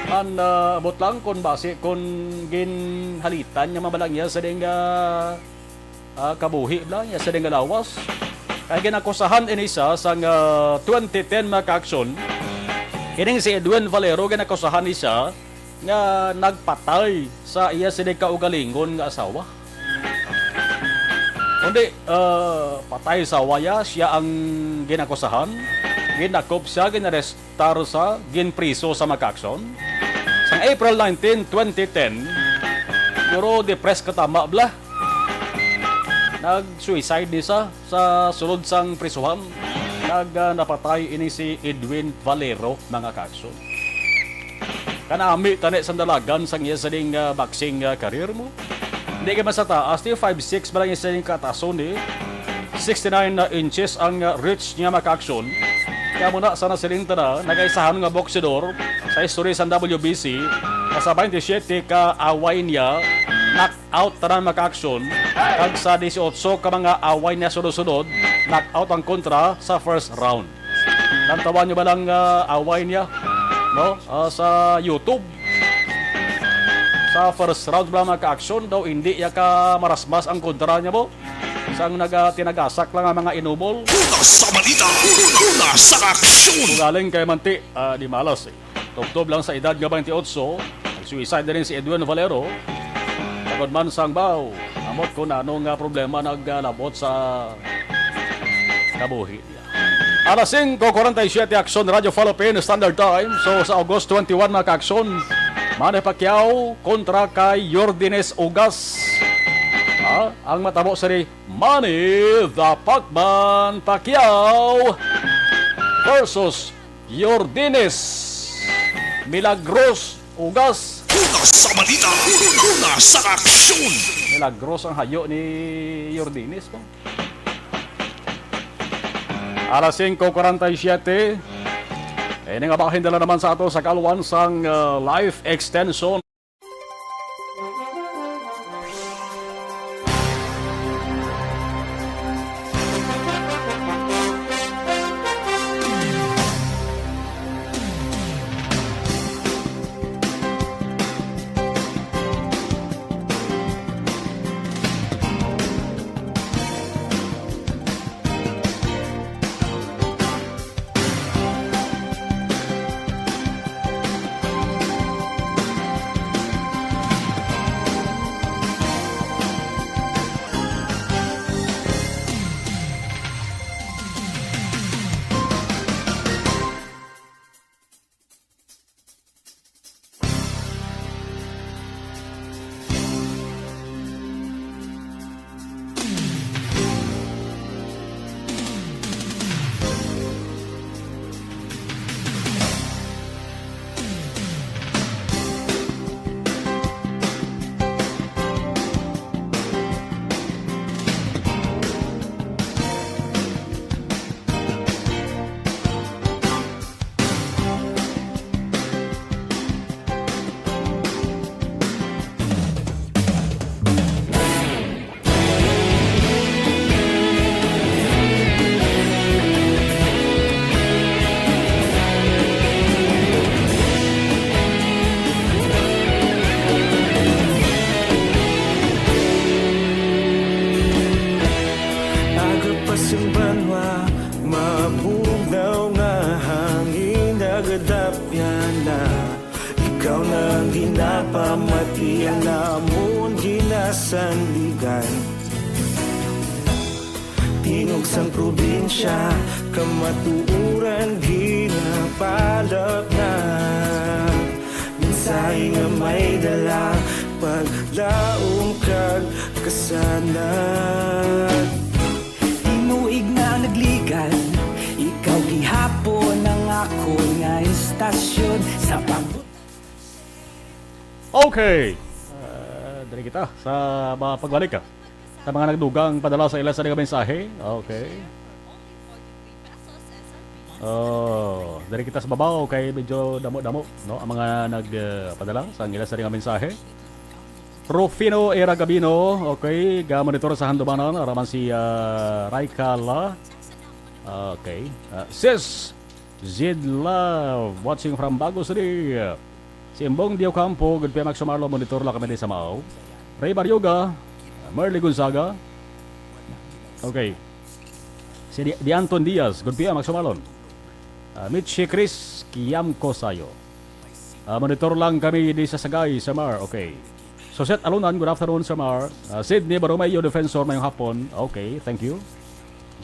Ang abot lang kung base kung ginhalitan niya mabalang niya sa rin nga kabuhi lang niya sa rin nga lawas. Kaya ginakusahan inisa sa 2010 mga ka-aksyon. Kining si Edwin Valero ginakusahan isa nga nagpatay sa iya sinig kaugalingon nga asawa. Kundi, patay sa waya, siya ang ginakusahan. Ginakop siya, ginarestar sa, ginpriso sa Makaksyon. Sa April 19, 2010, puro depressed katama bla. Nag-suicide niya sa sulod sang prisuhan. Napatay ini si Edwin Valero, mga Kaksyon. Kanami, tani sandalagan sang iya sa ding boxing career mo. Hindi ka sa taas, 5'6" ba lang isa yung katason eh. 69 inches ang reach niya maka-aksyon. Kaya muna sana silinta na, nag-aisahan nga boksidor sa history sa WBC. Nasa 27 ka away niya, knockout tanan maka-aksyon. Kag sa 18 ka mga away niya sunod-sunod, knockout ang kontra sa first round. Nantawan nyo ba lang away niya? No? Sa YouTube. Sa first round ba mga ka-aksyon daw, hindi ya ka marasmas ang kontra niya mo. Isang tinagasak lang ang mga inumol. Sa balita, sa aksyon. Galing kay Manti, di malas eh. Tubtob lang sa edad nga 28, nag-suicide na rin si Edwin Valero. Pagod man sang baw, amot ko na anong problema naglalabot sa kabuhi niya. Alas 5:47 Aksyon Radio Philippine Standard Time. So sa August 21 mga ka-aksyon, Manny Pacquiao kontra kay Yordenes Ugas. Ang matabo sa ni Manny the Pacman Pacquiao versus Yordenes Milagros Ugas. Una sa balita, una sa aksyon. Milagros ang hayo ni Yordenes po. Alas 5:47. Nga bakahin dala naman sa ato sa kalwan sang life extension. Pamati ang namon ginasandigan. Tingog sang probinsya kamatuuran ginapalap na. Minsay nga may dala paglaong kag kasanat. Tinuig na nagligan, ikaw gihapon ang ako nga istasyon sa Okay. Dari kita sa pagbalik ka. Sa mga nagdugang padala sa ilan sa mga mensahe. Okay. Dari kita sa babaw kay medyo damo-damo, no? Ang mga nagpadala sa ilan sa mga mensahe. Rufino Era Gabino, okay, ga-monitor sa handumanan araman si Raikala. Okay. Sis Zidla watching from Bago City. Si Imbong Dio Campo, good PM Max Marlo, monitor lang kami din sa Mao. Ray Baryoga, Merly Gonzaga. Okay. Si Anton Diaz, good PM Max Marlon. Mitchie Chris Kiamko Sayo. Monitor lang kami di sa Sagay, Samar. Okay. Soset Alunan, good afternoon, Samar. Sydney Baromeo, Defensor, ngayong hapon. Okay, thank you.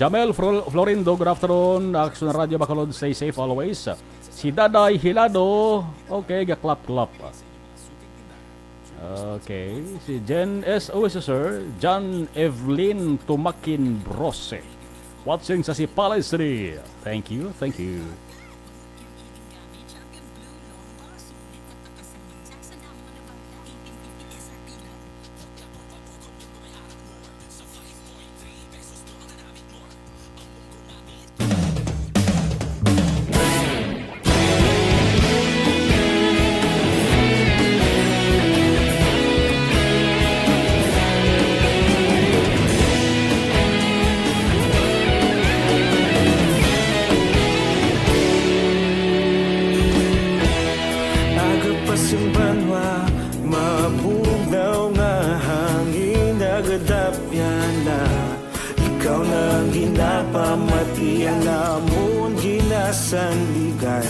Jamel Florindo, good afternoon. Action Radio Bacolod, stay safe always. Si Daday Hilado, okay, ga-clap-clap. Okay, si Jen S.O.S. Sir, John Evelyn Tumakin Brose. Watching sa si Palestri. Thank you, thank you. Sandigan.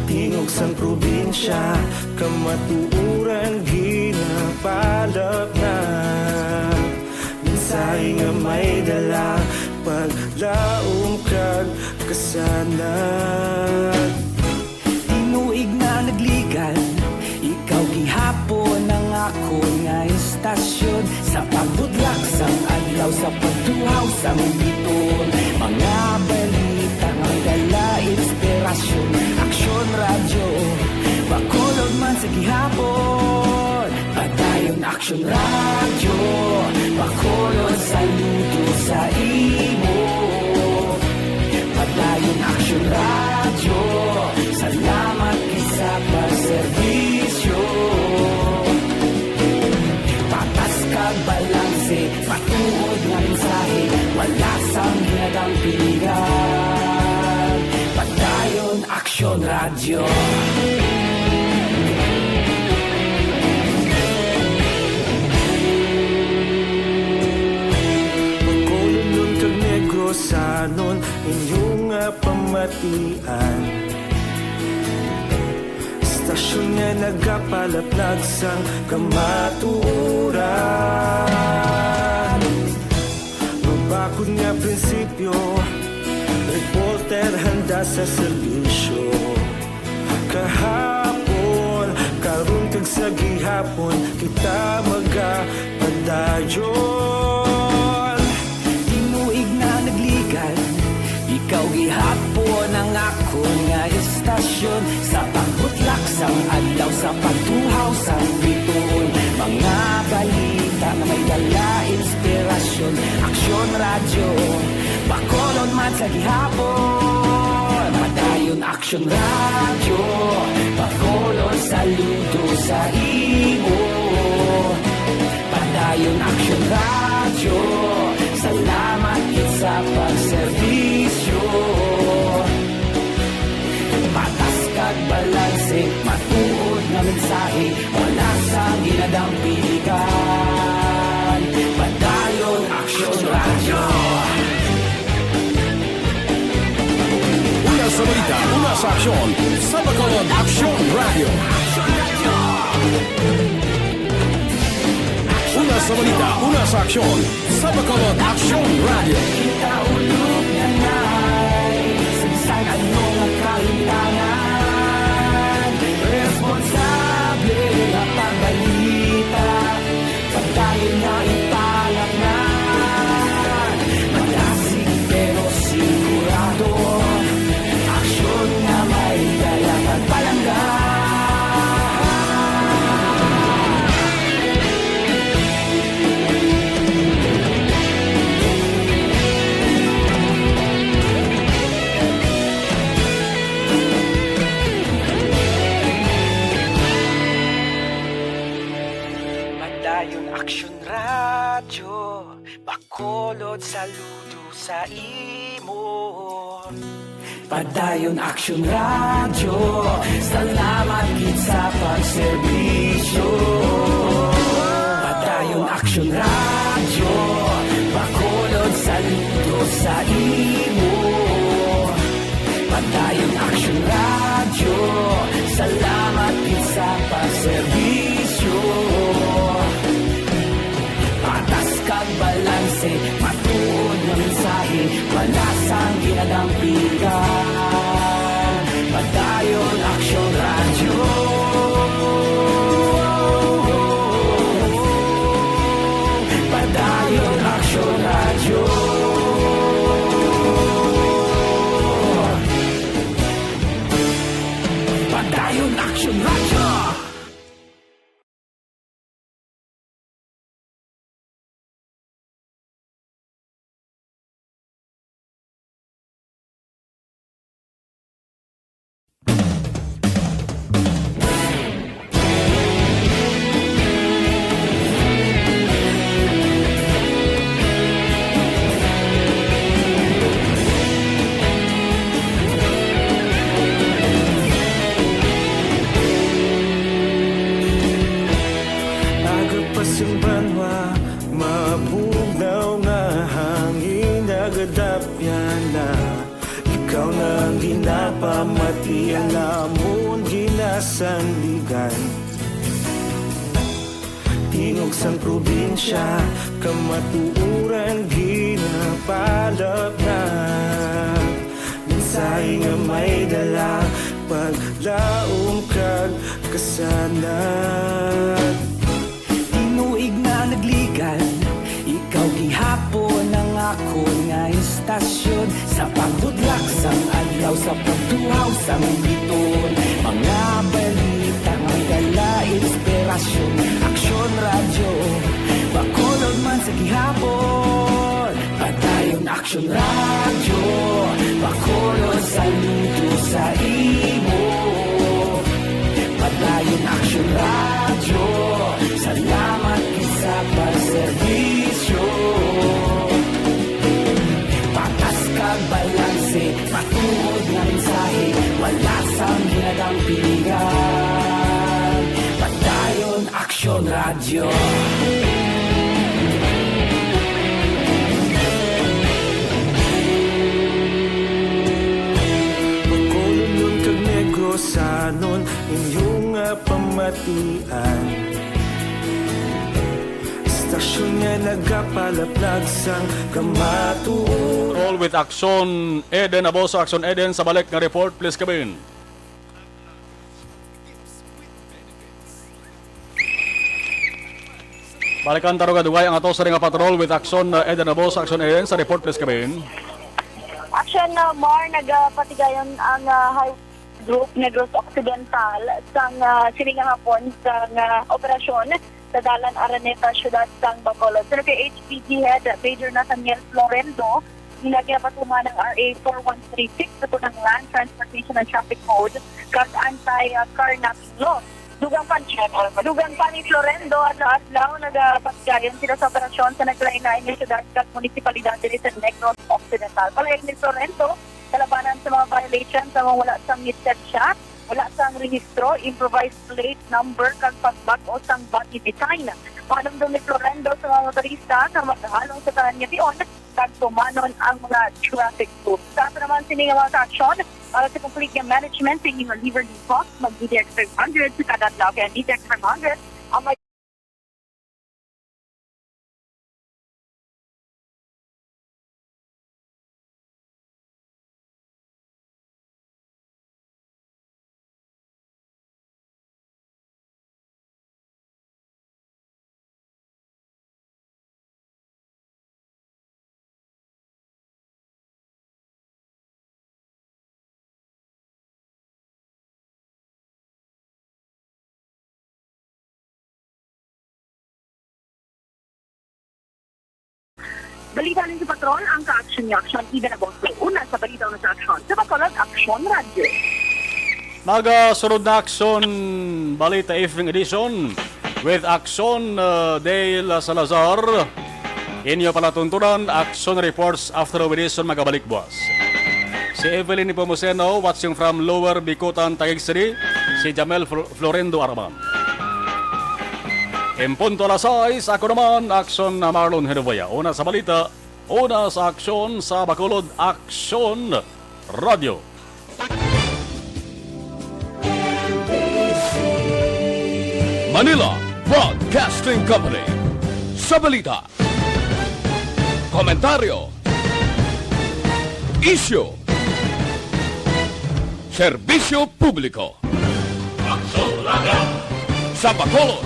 Tingog sang probinsya kamatuuran ginapalap na. Minsay nga may dala paglaom kag kasanat. Tinuig na nagligan, ikaw gihapon ang ako nga istasyon sa pagbudlak sang adlaw sa pagtuhaw sang biton. Mga balita nga dala inspirasyon, aksyon radyo Bacolod man sa gihapon. Padayon aksyon radyo Bacolod saludo sa imo. Padayon aksyon radyo, salamat isa pa serbisyo. Patas kag balanse, patuod nga mensahe, wala sang ginadang piligan. Padayon aksyon radyo. Sanon inyong pamatian, stasyon nga nagapalaplag sang kamaturan. Mabakod nga prinsipyo, reporter handa sa serbisyo. Kahapon, karong kag sa gihapon, kita magapadayon. Ikaw gihapon ang ako nga istasyon sa pagbutlak sang adlaw sa pagtuhaw sa bituon. Mga balita na may dala inspirasyon, aksyon radyo Bacolod man sa gihapon. Padayon aksyon radyo Bacolod saludo sa imo. Padayon aksyon radyo, salamat sa pagserbisyo. Patas kag balanse, matuod na mensahe, wala sa ginadang piligan. Padayon aksyon radyo. Una sa balita, una sa aksyon, sa Bacolod Aksyon Radio. Una sa balita, una sa aksyon, sa Bacolod Aksyon Radio. Kita ulog na ngay, sinsan ano ang kahintangan. Responsable na pagbalita, pagdayon na ipalak na. Malasig pero sigurado, aksyon na may dala pagpalanggan. Aksyon radyo Bacolod saludo sa imo. Padayon aksyon radyo, salamat gid sa pagserbisyo. Padayon aksyon radyo Bacolod saludo sa imo. Padayon aksyon radyo, salamat gid sa pagserbisyo. Patas kag balanse, matuod na mensahe, wala sang ginadang piligan. Padayon aksyon radyo. Padayon aksyon radyo. Padayon aksyon radyo. Pamatian namon ginasandigan, tingog sang probinsya, kamatuuran ginapalap na. Mensahe nga may dala, paglaom kag kasanag. sangliton. Mga balita, ang dala, inspirasyon. Aksyon radyo, Bacolod man sa gihapon. Padayon Aksyon radyo, Bacolod saludo sa imo. Padayon Aksyon radyo, salamat sa pagserbisyo. Patas kag balanse, matuod nga mensahe, wala sang ginadampingan. Padayon Aksyon radyo. Bacolod kag Negrosanon, inyong pamatian. Stasyon nga nagapalaplag sang kamatuon. Roll with Aksyon Eden, Aboso Aksyon Eden sa balik nga report, please come in. Balikan taro kadugay ang ato sa ring patrol with Aksyon Eden, Aboso Aksyon Eden sa report, please come in. Aksyon Mar, nagpatigayon ang Highway Group Negros Occidental sang siningang hapon sang operasyon sa Dalan Araneta, Syudad sang Bacolod. Sa HPG Head, Major Nathaniel Florendo, ginagapatungan ng RA 4136 sa tunang Land Transportation and Traffic Code kag anti-carnapping law. Dugang pa ni Florendo at lahat nagpatigayon sila sa operasyon sa naglain-lain ng syudad kag munisipalidad dito sa Negros Occidental. Palayag ni Florendo, kalabanan sa mga violations sa mga wala sang lisensya, wala sang rehistro, improvised plate number, kag pagbag o sang body design. Panamdom ni Florendo sa mga motorista na maghalong sa tanan niya tiyon, kag tumanon ang mga traffic rules. Sa ato naman sininga mga aksyon, para sa complete yung management, tingin ng liver detox, mag-DTX 500 sa kada adlaw, kaya DTX 500, ang may balita rin sa Patrol, ang ka-aksyon niya, Aksyon Eden Aboso. Una sa balita na sa aksyon. Sa Bacolod, Aksyon Radio. Magasunod na Aksyon Balita Evening Edition with Aksyon Dale Salazar. Inyo palatuntunan, Aksyon Reports after edition magabalik buwas. Si Evelyn Ipomuseno, watching from Lower Bicutan, Taguig City. Si Jamel Florendo Araman. En punto alas 6, ako naman, Aksyon na Marlon Henovaya. Una sa balita, una sa Aksyon sa Bacolod, Aksyon Radio. Manila Broadcasting Company. Sa balita, komentaryo, issue, serbisyo publiko. Aksyon Radio sa Bacolod.